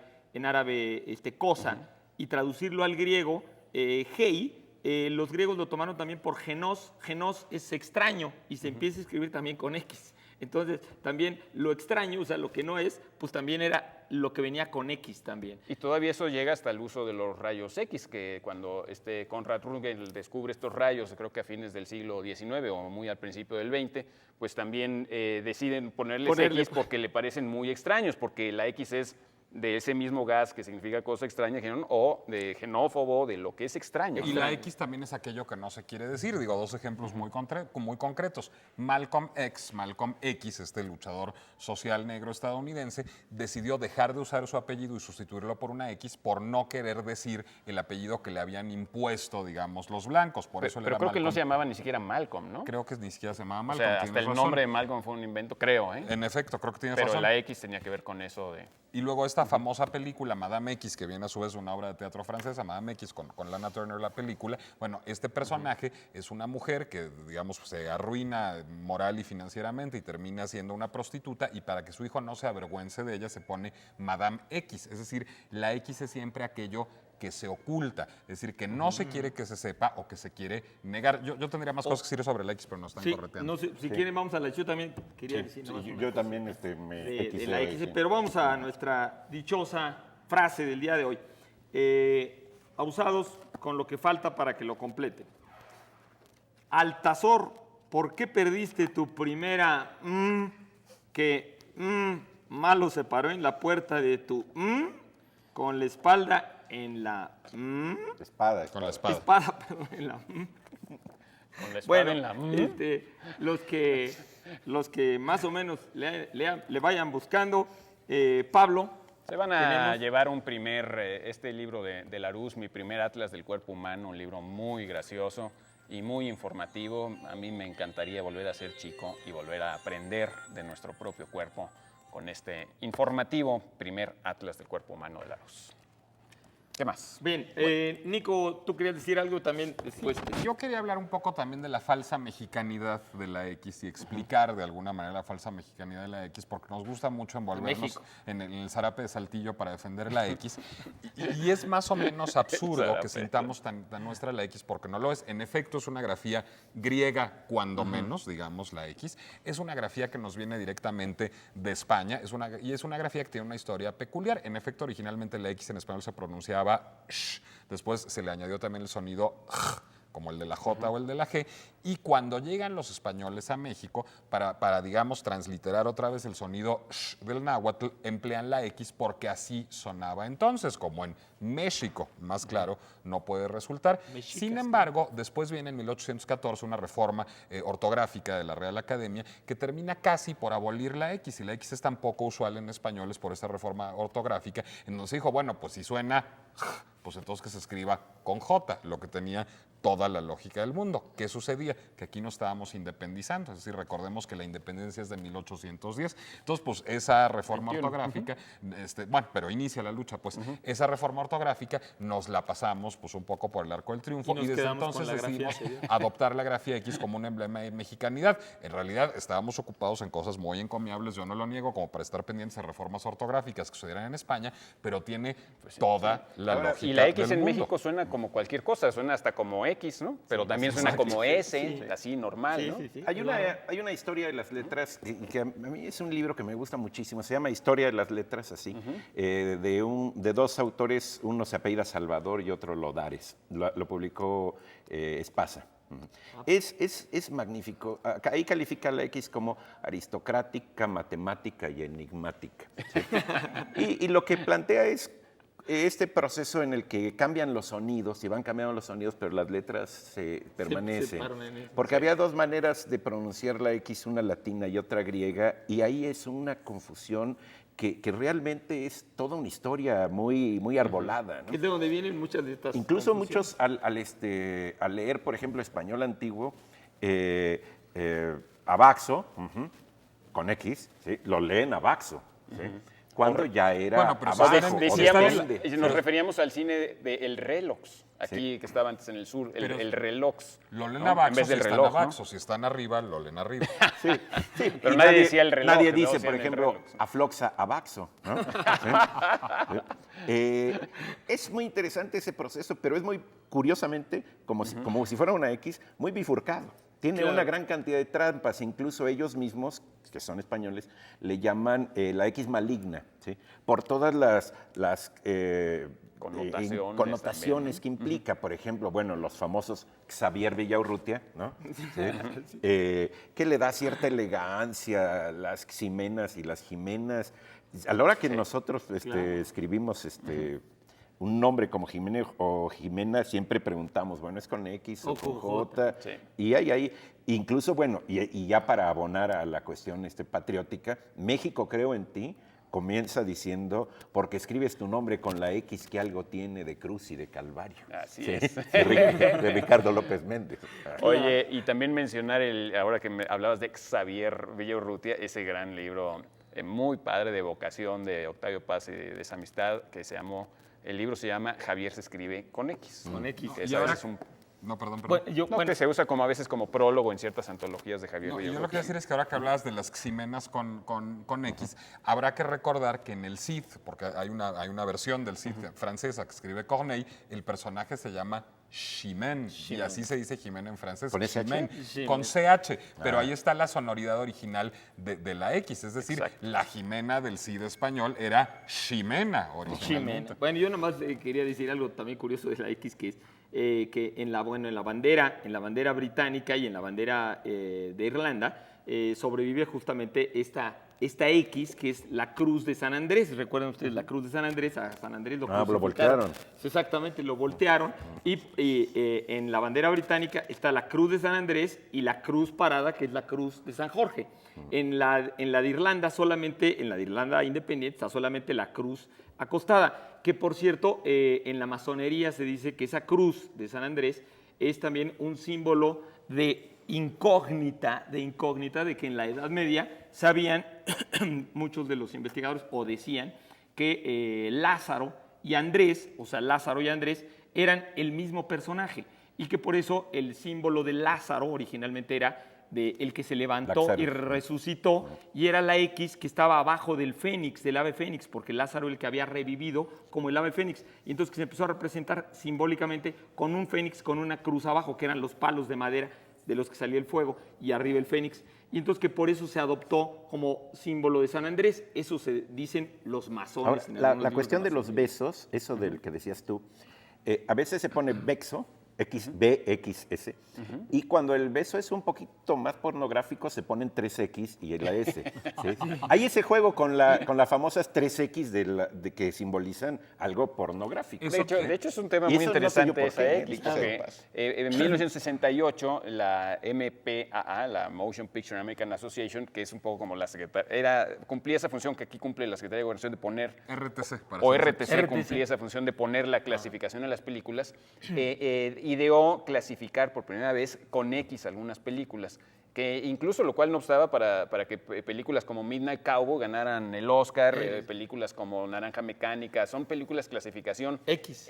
cosa, y traducirlo al griego, hei, los griegos lo tomaron también por genos. Genos es extraño y se empieza a escribir también con X. Entonces, también lo extraño, o sea, lo que no es, pues también era lo que venía con X también. Y todavía eso llega hasta el uso de los rayos X, que cuando Konrad Röntgen descubre estos rayos, creo que a fines del siglo XIX o muy al principio del XX, pues también deciden ponerles X porque le parecen muy extraños, porque la X es de ese mismo gas que significa cosa extraña, o de xenófobo, de lo que es extraño. Y la X también es aquello que no se quiere decir. Digo, dos ejemplos muy concretos. Malcolm X, este luchador social negro estadounidense, decidió dejar de usar su apellido y sustituirlo por una X por no querer decir el apellido que le habían impuesto, digamos, los blancos. Por eso Pero creo que no se llamaba ni siquiera Malcolm, ¿no? Creo que ni siquiera se llamaba O Malcolm. sea, hasta el nombre de Malcolm fue un invento, creo, ¿eh? En efecto, creo que tienes Pero razón. la X tenía que ver con eso de... Y luego esta famosa película, Madame X, que viene a su vez una obra de teatro francesa, Madame X, con Lana Turner la película. Bueno, este personaje es una mujer que, digamos, se arruina moral y financieramente y termina siendo una prostituta, y para que su hijo no se avergüence de ella se pone Madame X. Es decir, la X es siempre aquello que se oculta, es decir, que no se quiere que se sepa o que se quiere negar. Yo tendría más cosas que decir sobre la X, pero no están correteando. No sé, si quieren vamos a la... Yo también quería decir... nomás una yo cosa también me de la X, sí. pero vamos a nuestra dichosa frase del día de hoy. Abusados con lo que falta para que lo completen. Altazor, ¿por qué perdiste tu primera que malo se paró en la puerta de tu con la espalda en la Espada. Con la espada. espada, perdón, en la Con la espada bueno, en la... los que más o menos le vayan buscando, Pablo. Se van a llevar este libro de Larousse, Mi primer atlas del cuerpo humano, un libro muy gracioso y muy informativo. A mí me encantaría volver a ser chico y volver a aprender de nuestro propio cuerpo con este informativo primer atlas del cuerpo humano de Larousse. ¿Qué más? Bien, Nico, ¿tú querías decir algo también después? Yo quería hablar un poco también de la falsa mexicanidad de la X y explicar de alguna manera la falsa mexicanidad de la X, porque nos gusta mucho envolvernos en el zarape de Saltillo para defender la X. Y es más o menos absurdo que sintamos tan nuestra la X, porque no lo es. En efecto, es una grafía griega, cuando menos, digamos, la X. Es una grafía que nos viene directamente de España, y es una grafía que tiene una historia peculiar. En efecto, originalmente la X en español se pronunciaba sh. Después se le añadió también el sonido j, como el de la J o el de la G, y cuando llegan los españoles a México, para digamos, transliterar otra vez el sonido sh del náhuatl, emplean la X porque así sonaba entonces, como en México, más claro, no puede resultar. Sin embargo, después viene en 1814 una reforma ortográfica de la Real Academia que termina casi por abolir la X, y la X es tan poco usual en españoles por esta reforma ortográfica, en donde se dijo, bueno, pues si suena pues entonces que se escriba con J, lo que tenía toda la lógica del mundo. ¿Qué sucedía? Que aquí no estábamos independizando, es decir, recordemos que la independencia es de 1810. Entonces, pues esa reforma ortográfica, bueno, pero inicia la lucha, pues esa reforma ortográfica nos la pasamos pues un poco por el arco del triunfo, y desde entonces decidimos adoptar la grafía X como un emblema de mexicanidad. En realidad estábamos ocupados en cosas muy encomiables, yo no lo niego, como para estar pendientes de reformas ortográficas que sucedieran en España, pero tiene toda la lógica. Y la X del en mundo. México suena como cualquier cosa, suena hasta como X, ¿no? Pero también suena como S, así normal, ¿no? Sí. Hay una historia de las letras que a mí es un libro que me gusta muchísimo. Se llama Historia de las letras, así, de dos autores, uno se apellida Salvador y otro Lodares. Lo publicó Espasa. Es magnífico. Ahí califica la X como aristocrática, matemática y enigmática. ¿Sí? y lo que plantea es este proceso en el que cambian los sonidos, y van cambiando los sonidos, pero las letras se permanecen. Porque había dos maneras de pronunciar la X, una latina y otra griega, y ahí es una confusión que realmente es toda una historia muy arbolada, ¿no? Es de donde vienen muchas de estas... Incluso muchos al leer, por ejemplo, español antiguo, Abaxo, con X, ¿sí? Lo leen Abaxo. ¿Sí? cuando ya era Bueno, pero abajo. están en- o Decíamos, depende. nos referíamos al cine de El Relox, aquí que estaba antes en el sur, Pero- el Relox. Lo leen ¿no? abajo En vez si del están reloj, ¿no? abajo, si están arriba, lo leen arriba. Sí, sí. Pero Y nadie decía el reloj, Nadie ¿no? dice, Decían por el ejemplo, reloj, sí. afloxa abaxo. ¿No? Es muy interesante ese proceso, pero es muy curiosamente, como si fuera una X, muy bifurcado. Tiene Claro. una gran cantidad de trampas, incluso ellos mismos, que son españoles, le llaman la X maligna, ¿sí? Por todas las Connotaciones connotaciones que implica. Por ejemplo, bueno, los famosos Xavier Villaurrutia, ¿no? Sí. Que le da cierta elegancia a las Ximenas y las Jimenas. A la hora que nosotros escribimos un nombre como Jiménez o Jimena, siempre preguntamos, bueno, ¿es con X o con J? Sí. Y hay ahí, incluso, bueno, y ya para abonar a la cuestión patriótica, México creo en ti comienza diciendo, porque escribes tu nombre con la X que algo tiene de cruz y de calvario. Así Sí, es. de Ricardo López Méndez. Oye, y también mencionar, ahora que hablabas de Xavier Villaurrutia, ese gran libro muy padre de evocación de Octavio Paz y de esa amistad, que el libro se llama Javier se escribe con X. Con X. Que Y esa ahora- es un No, perdón. que se usa como a veces como prólogo en ciertas antologías de Javier No, yo lo que Villaurrutia. quiero decir es que ahora que hablabas de las ximenas con X, habrá que recordar que en el Cid, porque hay una versión del Cid francesa que escribe Corneille, el personaje se llama Chimène, y así se dice Jimena en francés, ¿Con SH? Chimène, con CH, pero ahí está la sonoridad original de la X, es decir, Exacto. la Jimena del Cid español era Ximena originalmente. Bueno, yo nomás quería decir algo también curioso de la X, que es que en la bandera británica y en la bandera de Irlanda sobrevive justamente esta X, que es la cruz de San Andrés. ¿Recuerdan ustedes la cruz de San Andrés? A San Andrés lo crucificaron. voltearon. Exactamente, lo voltearon. Y en la bandera británica está la cruz de San Andrés y la cruz parada, que es la cruz de San Jorge. En la de Irlanda solamente, en la de Irlanda independiente, está solamente la cruz acostada. Que por cierto, en la masonería se dice que esa cruz de San Andrés es también un símbolo de incógnita, de que en la Edad Media sabían muchos de los investigadores o decían que Lázaro y Andrés, o sea, Lázaro y Andrés, eran el mismo personaje y que por eso el símbolo de Lázaro originalmente era de el que se levantó Laxario. y resucitó, y era la X que estaba abajo del fénix, del ave fénix, porque Lázaro el que había revivido como el ave fénix, y entonces que se empezó a representar simbólicamente con un fénix con una cruz abajo, que eran los palos de madera de los que salía el fuego, y arriba el fénix, y entonces que por eso se adoptó como símbolo de San Andrés. Eso se dicen los masones. Ahora, en la algunos libros cuestión de los masonería. besos, eso del que decías tú, a veces se pone bexo, BXS, y cuando el beso es un poquito más pornográfico se ponen 3X y la S. ¿sí? Hay ese juego con las famosas 3X de que simbolizan algo pornográfico. De hecho, es un tema Y muy eso no sé yo interesante por esa qué, X, no sé. porque en 1968 la MPAA, la Motion Picture American Association, que es un poco como la secretaria, cumplía esa función que aquí cumple la Secretaría de Gobernación de poner, RTC. para o ser RTC cumplía esa función de poner la clasificación en las películas, ideó clasificar por primera vez con X algunas películas, que incluso lo cual no obstaba para que películas como Midnight Cowboy ganaran el Oscar, películas como Naranja Mecánica, son películas clasificación X.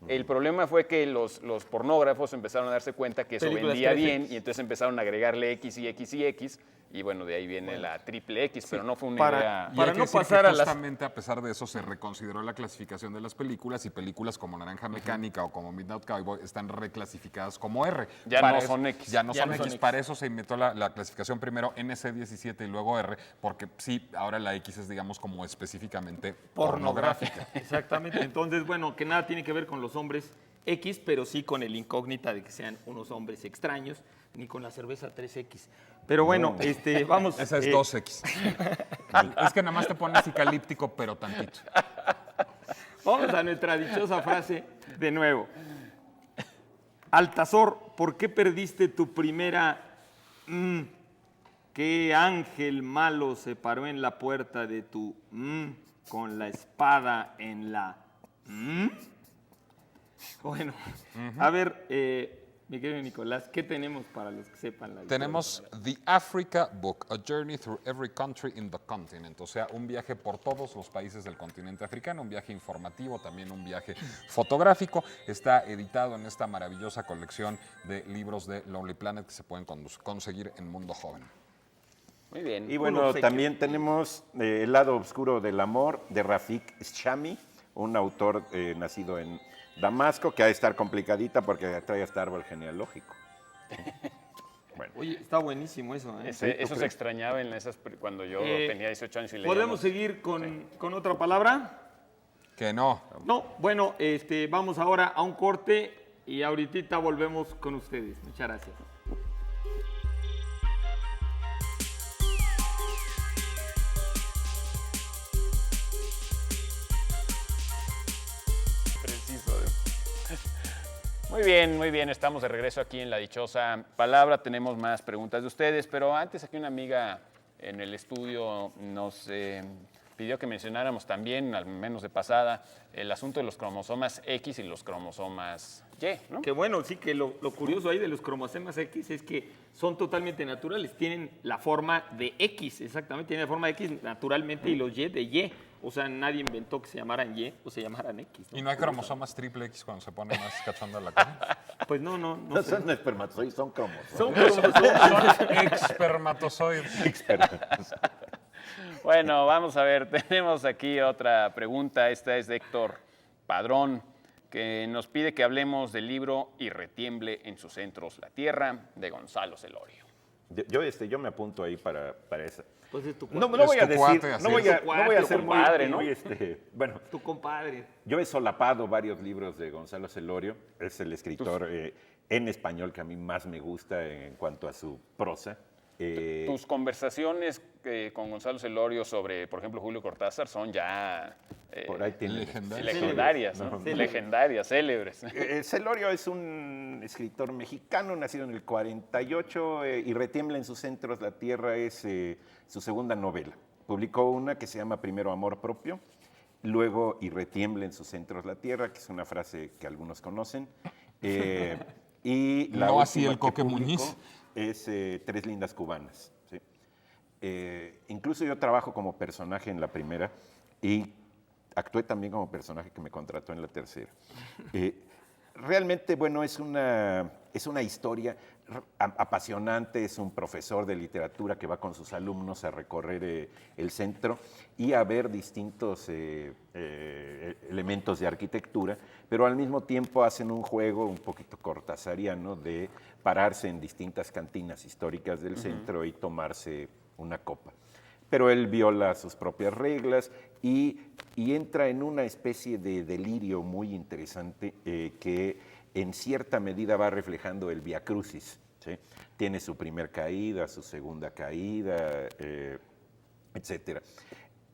El problema fue que los pornógrafos empezaron a darse cuenta que eso Películas vendía 3X. bien y entonces empezaron a agregarle X y X y X y bueno, de ahí viene la triple X, pero no fue una idea... Y Para hay que no decir pasar que a las- justamente a pesar de eso se reconsideró la clasificación de las películas y películas como Naranja Mecánica o como Midnight Cowboy están reclasificadas como R. Ya Para no eso- son X. Ya no Ya son no son X. X. Para eso se inventó la clasificación primero NC17 y luego R, porque sí, ahora la X es, digamos, como específicamente pornográfica. Exactamente. Entonces, bueno, que nada tiene que ver con los hombres X, pero sí con el incógnita de que sean unos hombres extraños, ni con la cerveza 3X. Pero bueno, vamos. Esa es 2X. Es que nada más te pones psicalíptico, pero tantito. Vamos a nuestra dichosa frase de nuevo. Altazor, ¿por qué perdiste tu primera? ¿Qué ángel malo se paró en la puerta de tu con la espada en la? Bueno, a ver, mi querido Nicolás, ¿qué tenemos para los que sepan la historia? Tenemos The Africa Book, A Journey Through Every Country in the Continent, o sea, un viaje por todos los países del continente africano, un viaje informativo, también un viaje fotográfico. Está editado en esta maravillosa colección de libros de Lonely Planet que se pueden conseguir en Mundo Joven. Muy bien. Y bueno, también tenemos El lado oscuro del amor de Rafik Shami, un autor nacido en Damasco, que ha de estar complicadita porque trae hasta árbol genealógico. Bueno. Oye, está buenísimo eso, ¿eh? Eso se extrañaba en esas cuando yo tenía 18 años y leía. ¿Podemos seguir con otra palabra? Que no. No, bueno, vamos ahora a un corte y ahorita volvemos con ustedes. Muchas gracias. Muy bien, estamos de regreso aquí en La Dichosa Palabra. Tenemos más preguntas de ustedes, pero antes aquí una amiga en el estudio nos pidió que mencionáramos también, al menos de pasada, el asunto de los cromosomas X y los cromosomas Y, ¿no? Que bueno, sí que lo curioso ahí de los cromosomas X es que son totalmente naturales, tienen la forma de X, exactamente, tienen la forma de X naturalmente y los Y de Y. O sea, nadie inventó que se llamaran Y o se llamaran X. ¿Y no hay cromosomas triple X cuando se pone más cachonda la cosa? Pues no No sé. son espermatozoides, son cromosomas. Son cromosomas. Son espermatozoides. Bueno, vamos a ver, tenemos aquí otra pregunta. Esta es de Héctor Padrón, que nos pide que hablemos del libro Y retiemble en sus centros la tierra, de Gonzalo Celorio. Yo me apunto ahí para esa. Pues es tu No, cuate. no voy a tu decir, cuate, así no voy es. a, no voy a ser Tu compadre, muy, ¿no? bueno, Tu compadre. yo he solapado varios libros de Gonzalo Celorio, es el escritor en español que a mí más me gusta en cuanto a su prosa. Tus conversaciones con Gonzalo Celorio sobre, por ejemplo, Julio Cortázar son ya Por ahí tiene legendarias, ¿no? Legendarias, célebres. Celorio es un escritor mexicano, nacido en el 48, y Retiembla en sus centros la tierra es su segunda novela. Publicó una que se llama Primero Amor Propio, luego Y retiembla en sus centros la tierra, que es una frase que algunos conocen, y la No así última el Coque que publicó Muñiz. es Tres lindas cubanas. ¿Sí? Incluso yo trabajo como personaje en la primera y actué también como personaje que me contrató en la tercera. Realmente, bueno, es una historia apasionante, es un profesor de literatura que va con sus alumnos a recorrer el centro y a ver distintos elementos de arquitectura, pero al mismo tiempo hacen un juego un poquito cortasariano de pararse en distintas cantinas históricas del centro y tomarse una copa. Pero él viola sus propias reglas y entra en una especie de delirio muy interesante que en cierta medida va reflejando el Vía Crucis. ¿Sí? Tiene su primer caída, su segunda caída, etcétera.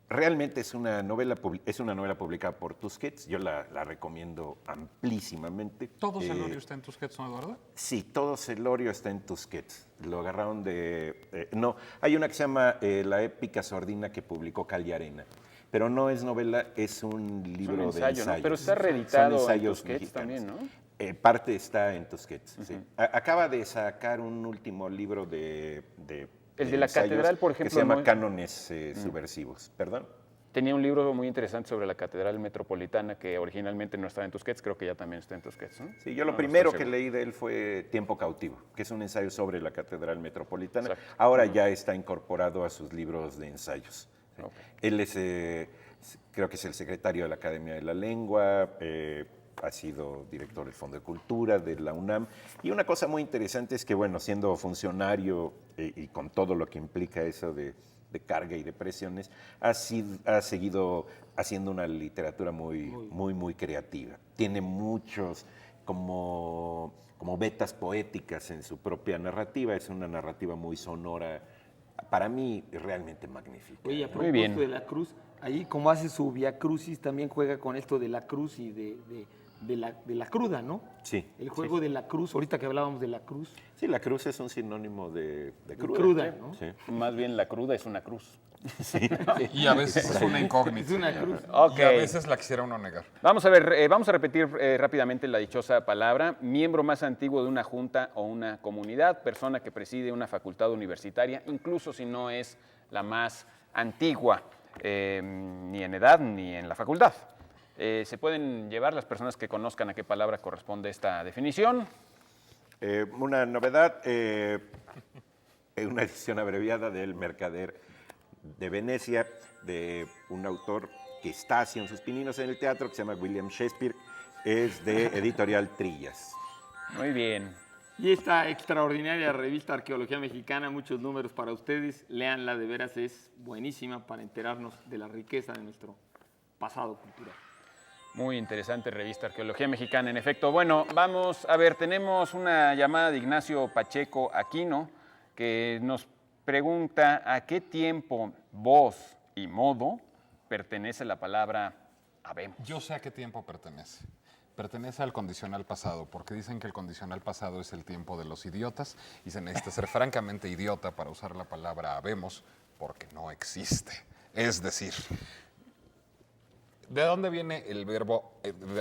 Realmente es una novela publicada por Tusquets, yo la recomiendo amplísimamente. ¿Todo Celorio está en Tusquets, no, Eduardo? Sí, todo Celorio está en Tusquets. Lo agarraron de... no, hay una que se llama La épica sordina que publicó Cal y Arena, pero no es novela, es un libro de ensayos. ¿no? Pero está reeditado Son en ensayos Tusquets mexicanos. también, ¿no? Parte está en Tusquets, sí. Acaba de sacar un último libro de El de la ensayos catedral, por ejemplo, que se llama no es- Cánones subversivos. ¿Perdón? Tenía un libro muy interesante sobre la Catedral Metropolitana que originalmente no estaba en Tusquets, creo que ya también está en Tusquets, ¿no? Sí, yo lo No, no primero estoy que seguro. leí de él fue Tiempo cautivo, que es un ensayo sobre la Catedral Metropolitana. Exacto. Ahora ya está incorporado a sus libros de ensayos. ¿Sí? Ok. Él es, creo que es el secretario de la Academia de la Lengua, ha sido director del Fondo de Cultura de la UNAM. Y una cosa muy interesante es que, bueno, siendo funcionario y con todo lo que implica eso de carga y de presiones, ha seguido haciendo una literatura muy creativa. Tiene muchos como vetas poéticas en su propia narrativa. Es una narrativa muy sonora, para mí realmente magnífica. Oye, a Muy bien. propósito de la cruz, ahí como hace su Vía Crucis, también juega con esto de la cruz y de la cruda, ¿no? Sí. El juego de la cruz, ahorita que hablábamos de la cruz. Sí, la cruz es un sinónimo de cruda. cruda, ¿no? Sí. Más bien la cruda es una cruz. Y a veces es una incógnita. Es una cruz. Ok. Y a veces la quisiera uno negar. Vamos a ver, vamos a repetir rápidamente la dichosa palabra. Miembro más antiguo de una junta o una comunidad, persona que preside una facultad universitaria, incluso si no es la más antigua, ni en edad ni en la facultad. Se pueden llevar las personas que conozcan a qué palabra corresponde esta definición. Una novedad, una edición abreviada del Mercader de Venecia, de un autor que está haciendo sus pininos en el teatro, que se llama William Shakespeare, es de Editorial Trillas. Muy bien. Y esta extraordinaria revista Arqueología Mexicana, muchos números para ustedes, léanla, de veras es buenísima para enterarnos de la riqueza de nuestro pasado cultural. Muy interesante revista Arqueología Mexicana, en efecto. Bueno, vamos a ver, tenemos una llamada de Ignacio Pacheco Aquino que nos pregunta a qué tiempo, voz y modo pertenece la palabra habemos. Yo sé a qué tiempo pertenece. Pertenece al condicional pasado, porque dicen que el condicional pasado es el tiempo de los idiotas y se necesita ser francamente idiota para usar la palabra habemos, porque no existe. Es decir, ¿de dónde viene el verbo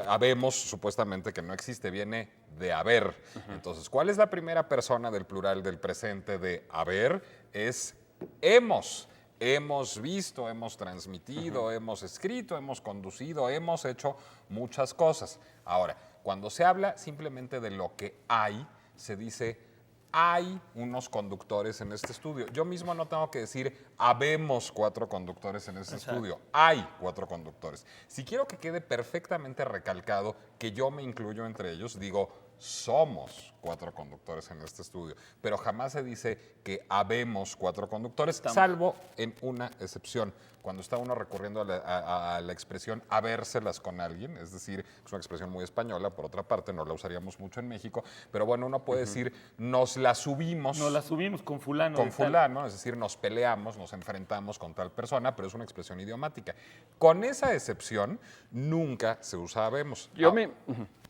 habemos? Supuestamente que no existe, viene de haber. Entonces, ¿cuál es la primera persona del plural del presente de haber? Es hemos. Hemos visto, hemos transmitido, hemos escrito, hemos conducido, hemos hecho muchas cosas. Ahora, cuando se habla simplemente de lo que hay, se dice hay unos conductores en este estudio. Yo mismo no tengo que decir habemos 4 conductores en este estudio. Hay 4 conductores. Si quiero que quede perfectamente recalcado que yo me incluyo entre ellos, digo somos 4 conductores en este estudio. Pero jamás se dice que habemos 4 conductores, salvo en una excepción. Cuando está uno recurriendo a la expresión habérselas con alguien, es decir, es una expresión muy española, por otra parte, no la usaríamos mucho en México, pero bueno, uno puede decir nos la subimos. Nos la subimos con fulano. Con fulano, es decir, nos peleamos, nos enfrentamos con tal persona, pero es una expresión idiomática. Con esa excepción, nunca se usa habemos.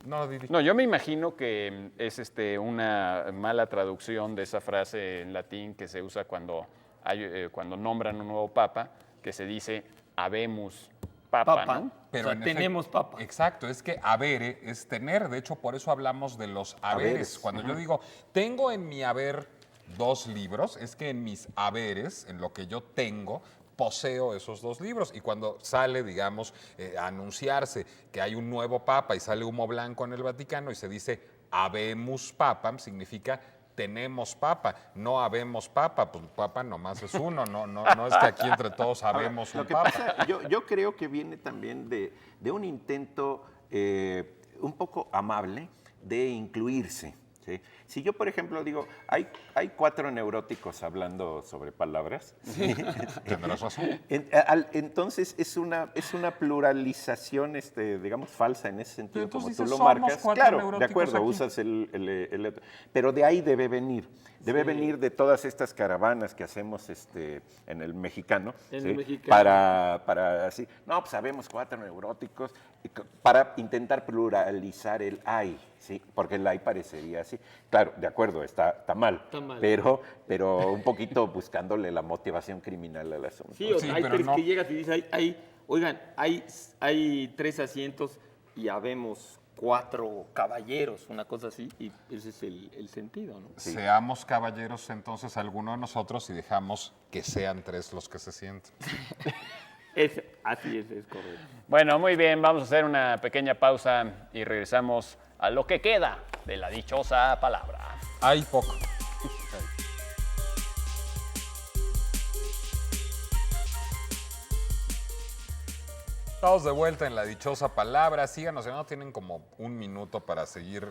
No, yo me imagino que es una mala traducción de esa frase en latín que se usa cuando nombran un nuevo papa, que se dice habemus papa, ¿no? Pero tenemos papa. Exacto, es que habere es tener. De hecho, por eso hablamos de los haberes. Cuando yo digo, tengo en mi haber 2 libros, es que en mis haberes, en lo que yo tengo, poseo esos 2 libros. Y cuando sale, digamos, a anunciarse que hay un nuevo papa y sale humo blanco en el Vaticano y se dice habemus papam, significa tenemos papa, no habemos papa, pues papa nomás es uno, no es que aquí entre todos habemos un papa. Pasa, yo creo que viene también de un intento un poco amable de incluirse. ¿Sí? Si yo, por ejemplo, digo, hay 4 neuróticos hablando sobre palabras. ¿Sí? Tendrás razón. Entonces es una pluralización, digamos, falsa en ese sentido, Pero como entonces tú lo somos marcas. 4 Claro, de neuróticos acuerdo, aquí. usas el pero de ahí debe venir. Debe venir de todas estas caravanas que hacemos en el mexicano. En ¿sí? el mexicano. Para así, no, pues sabemos 4 neuróticos, para intentar pluralizar el hay, ¿sí? Porque el hay parecería así. Claro, de acuerdo, está mal, Está mal. pero un poquito buscándole la motivación criminal al asunto. Sí, o Sí, sea, hay pero 3 no. que llegas y dices, oigan, hay 3 asientos y habemos 4 caballeros, una cosa así, y ese es el sentido, ¿no? Sí. Seamos caballeros entonces alguno de nosotros y dejamos que sean 3 los que se sienten. Así es correcto. Bueno, muy bien, vamos a hacer una pequeña pausa y regresamos a lo que queda de la dichosa palabra. Hay poco. Estamos de vuelta en la dichosa palabra. Síganos, ya no tienen como un minuto para seguir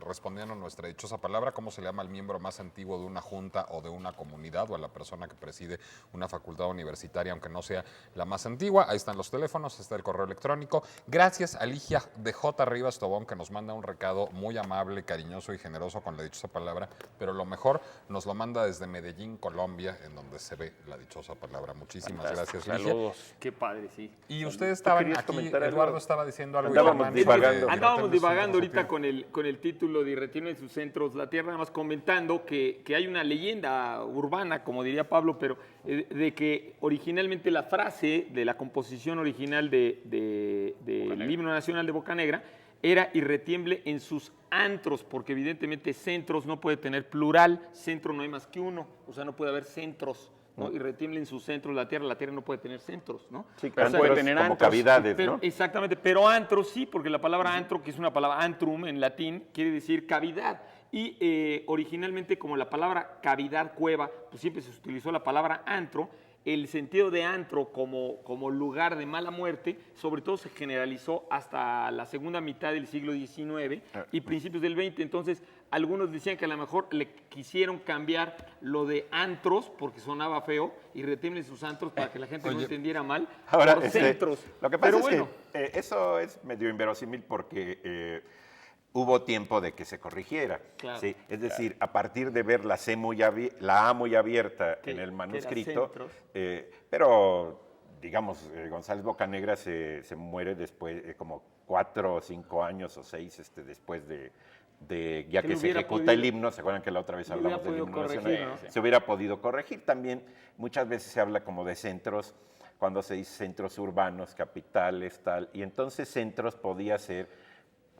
respondiendo nuestra dichosa palabra. ¿Cómo se le llama al miembro más antiguo de una junta o de una comunidad o a la persona que preside una facultad universitaria, aunque no sea la más antigua? Ahí están los teléfonos, está el correo electrónico. Gracias a Ligia de J. Rivas Tobón, que nos manda un recado muy amable, cariñoso y generoso con la dichosa palabra, pero lo mejor nos lo manda desde Medellín, Colombia, en donde se ve la dichosa palabra. Muchísimas gracias, Ligia. Saludos. Qué padre, sí. Y usted está estaban querías aquí, comentar algo. Eduardo estaba diciendo algo. Andábamos Germán, divagando. que Andábamos retiene sus divagando centros ahorita con el título de Retiene en sus centros la tierra, nada más comentando que hay una leyenda urbana, como diría Pablo, pero de que originalmente la frase de la composición original del himno nacional de Bocanegra era y retiemble en sus antros, porque evidentemente centros no puede tener plural, centro no hay más que uno, o sea, no puede haber centros. ¿no? Y retiemble en sus centros la tierra no puede tener centros, ¿no? Sí, Pero antros puede tener como antros. cavidades, Pero, ¿no? exactamente, pero antro sí, porque la palabra antro, que es una palabra antrum en latín, quiere decir cavidad. Y originalmente como la palabra cavidad, cueva, pues siempre se utilizó la palabra antro. El sentido de antro como lugar de mala muerte, sobre todo se generalizó hasta la segunda mitad del siglo XIX y principios del XX. Entonces, algunos decían que a lo mejor le quisieron cambiar lo de antros, porque sonaba feo, y retiemblen sus antros para que la gente no entendiera mal, Ahora, por centros. lo que pasa Pero es bueno, que eso es medio inverosímil porque hubo tiempo de que se corrigiera. Claro. ¿sí? Es decir, a partir de ver la A muy abierta en el era manuscrito, centros. pero digamos, González Bocanegra se muere después, como 4 o 5 años o 6 después ya Que que lo se hubiera ejecuta el podido- himno. ¿Se acuerdan que la otra vez lo hubiera hablamos del himno podido nacional? corregir, ¿no? Se hubiera podido corregir también. Muchas veces se habla como de centros, cuando se dice centros urbanos, capitales, tal, y entonces centros podía ser,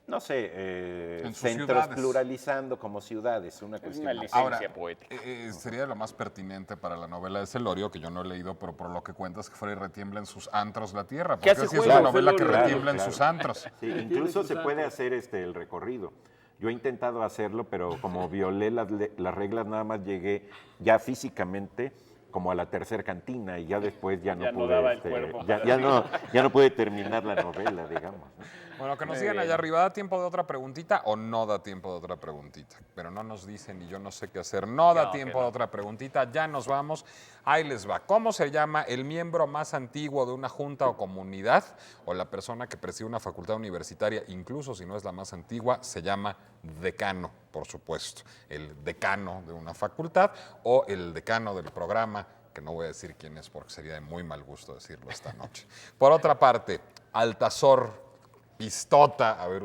no sé, En sus centros ciudades. pluralizando como ciudades, una Es cuestión una así. licencia Ahora, poética. sería lo más pertinente para la novela de Celorio, que yo no he leído, pero por lo que cuentas que fuera y retiembla en sus antros la tierra. Porque hace así es juego, una novela que Celorio. retiembla en Claro, sus claro. antros. Sí, incluso se puede hacer el recorrido. Yo he intentado hacerlo, pero como violé las reglas, nada más llegué ya físicamente como a la tercera cantina y ya después ya no Ya no pude, daba el cuerpo para ya no pude terminar la novela, digamos. ¿no? Bueno, que nos Muy digan bien. allá arriba, ¿da tiempo de otra preguntita o no da tiempo de otra preguntita? Pero no nos dicen y yo no sé qué hacer. No da tiempo de otra preguntita, ya nos vamos. Ahí les va. ¿Cómo se llama el miembro más antiguo de una junta o comunidad o la persona que preside una facultad universitaria, incluso si no es la más antigua, se llama decano, por supuesto? El decano de una facultad o el decano del programa, que no voy a decir quién es porque sería de muy mal gusto decirlo esta noche. Por otra parte, Altazor Pistota haber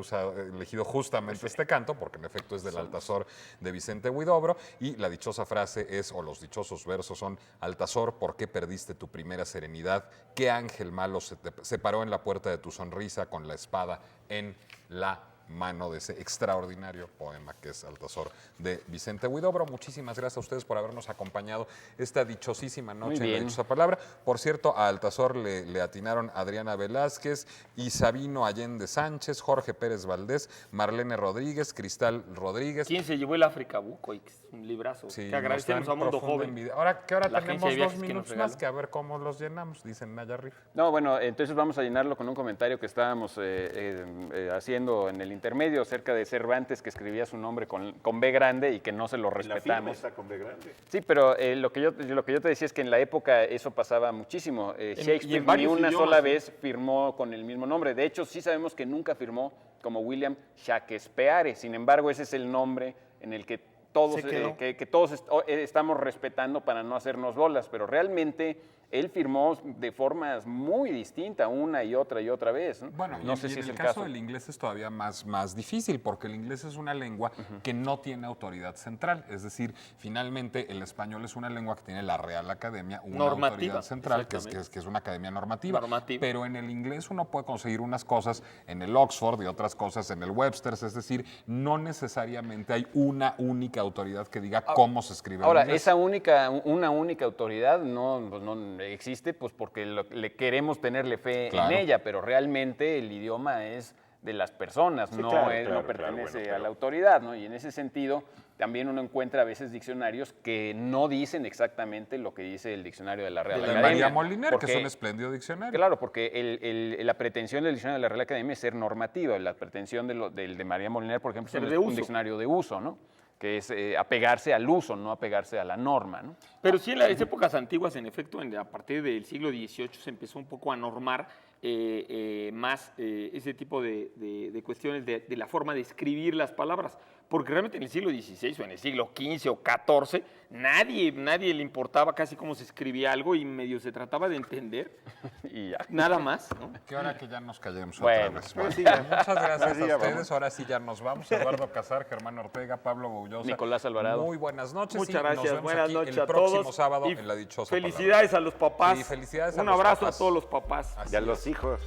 elegido justamente este canto, porque en efecto es del Altazor de Vicente Huidobro, y la dichosa frase es, o los dichosos versos son: Altazor, ¿por qué perdiste tu primera serenidad? ¿Qué ángel malo se paró en la puerta de tu sonrisa con la espada en la mano? De ese extraordinario poema que es Altazor de Vicente Huidobro. Muchísimas gracias a ustedes por habernos acompañado esta dichosísima noche en la bien. dichosa palabra. Por cierto, a Altazor le atinaron Adriana Velázquez, Isabino Allende Sánchez, Jorge Pérez Valdés, Marlene Rodríguez, Cristal Rodríguez. ¿Quién se llevó el África Buco? Es un librazo. Sí, que agradecemos nos a dan Mundo profunda Joven. envidia. Ahora que ahora La tenemos agencia de 2 viajes que nos minutos regaló. más, que a ver cómo los llenamos, dicen allá arriba. No, bueno, entonces vamos a llenarlo con un comentario que estábamos haciendo en el intermedio acerca de Cervantes, que escribía su nombre con B grande y que no se lo La firma respetamos. está con B grande. Sí, pero lo que yo te decía es que en la época eso pasaba muchísimo. y Shakespeare en ni varios una idiomas, sola ¿sí? vez firmó con el mismo nombre. De hecho, sí sabemos que nunca firmó como William Shakespeare. Sin embargo, ese es el nombre en el que todos, Se quedó. que todos estamos respetando para no hacernos bolas. Pero realmente él firmó de formas muy distintas una y otra vez, ¿no? Bueno, no y, sé y si en es el el caso caso. del inglés es todavía más difícil, porque el inglés es una lengua que no tiene autoridad central. Es decir, finalmente el español es una lengua que tiene la Real Academia, una Normativa, autoridad central, que exactamente. es una academia normativa. Normativa. Pero en el inglés uno puede conseguir unas cosas en el Oxford y otras cosas en el Webster's. Es decir, no necesariamente hay una única autoridad que diga cómo se escribe Ahora, el inglés. una única autoridad no existe, pues porque le queremos tenerle fe Claro. en ella, pero realmente el idioma es de las personas, Sí, no, claro, no claro, pertenece bueno, a pero- la autoridad, ¿no? Y en ese sentido, también uno encuentra a veces diccionarios que no dicen exactamente lo que dice el diccionario de la Real de Academia. María Moliner, que es porque- un espléndido diccionario. Claro, porque la pretensión del diccionario de la Real Academia es ser normativa. La pretensión del de María Moliner, por ejemplo, Ser es de un uso. diccionario de uso, ¿no? Que es apegarse al uso, no apegarse a la norma, ¿no? Pero sí, en las épocas antiguas, en efecto, a partir del siglo XVIII se empezó un poco a normar más ese tipo de cuestiones de la forma de escribir las palabras. Porque realmente en el siglo XVI o en el siglo XV o XIV, nadie le importaba casi cómo se escribía algo y medio se trataba de entender y ya, nada más, ¿no? Qué hora que ya nos callemos Bueno, otra vez. pues sí, Muchas gracias pues sí, a ya ustedes. vamos. Ahora sí ya nos vamos. Eduardo Casar, Germán Ortega, Pablo Boullosa. Nicolás Alvarado. Muy buenas noches. y Muchas nos gracias, vemos buenas aquí noches el a próximo todos. sábado y en La Dichosa felicidades a los papás. Sí, felicidades a Un los abrazo papás. a todos los papás. Así Y a es. los hijos.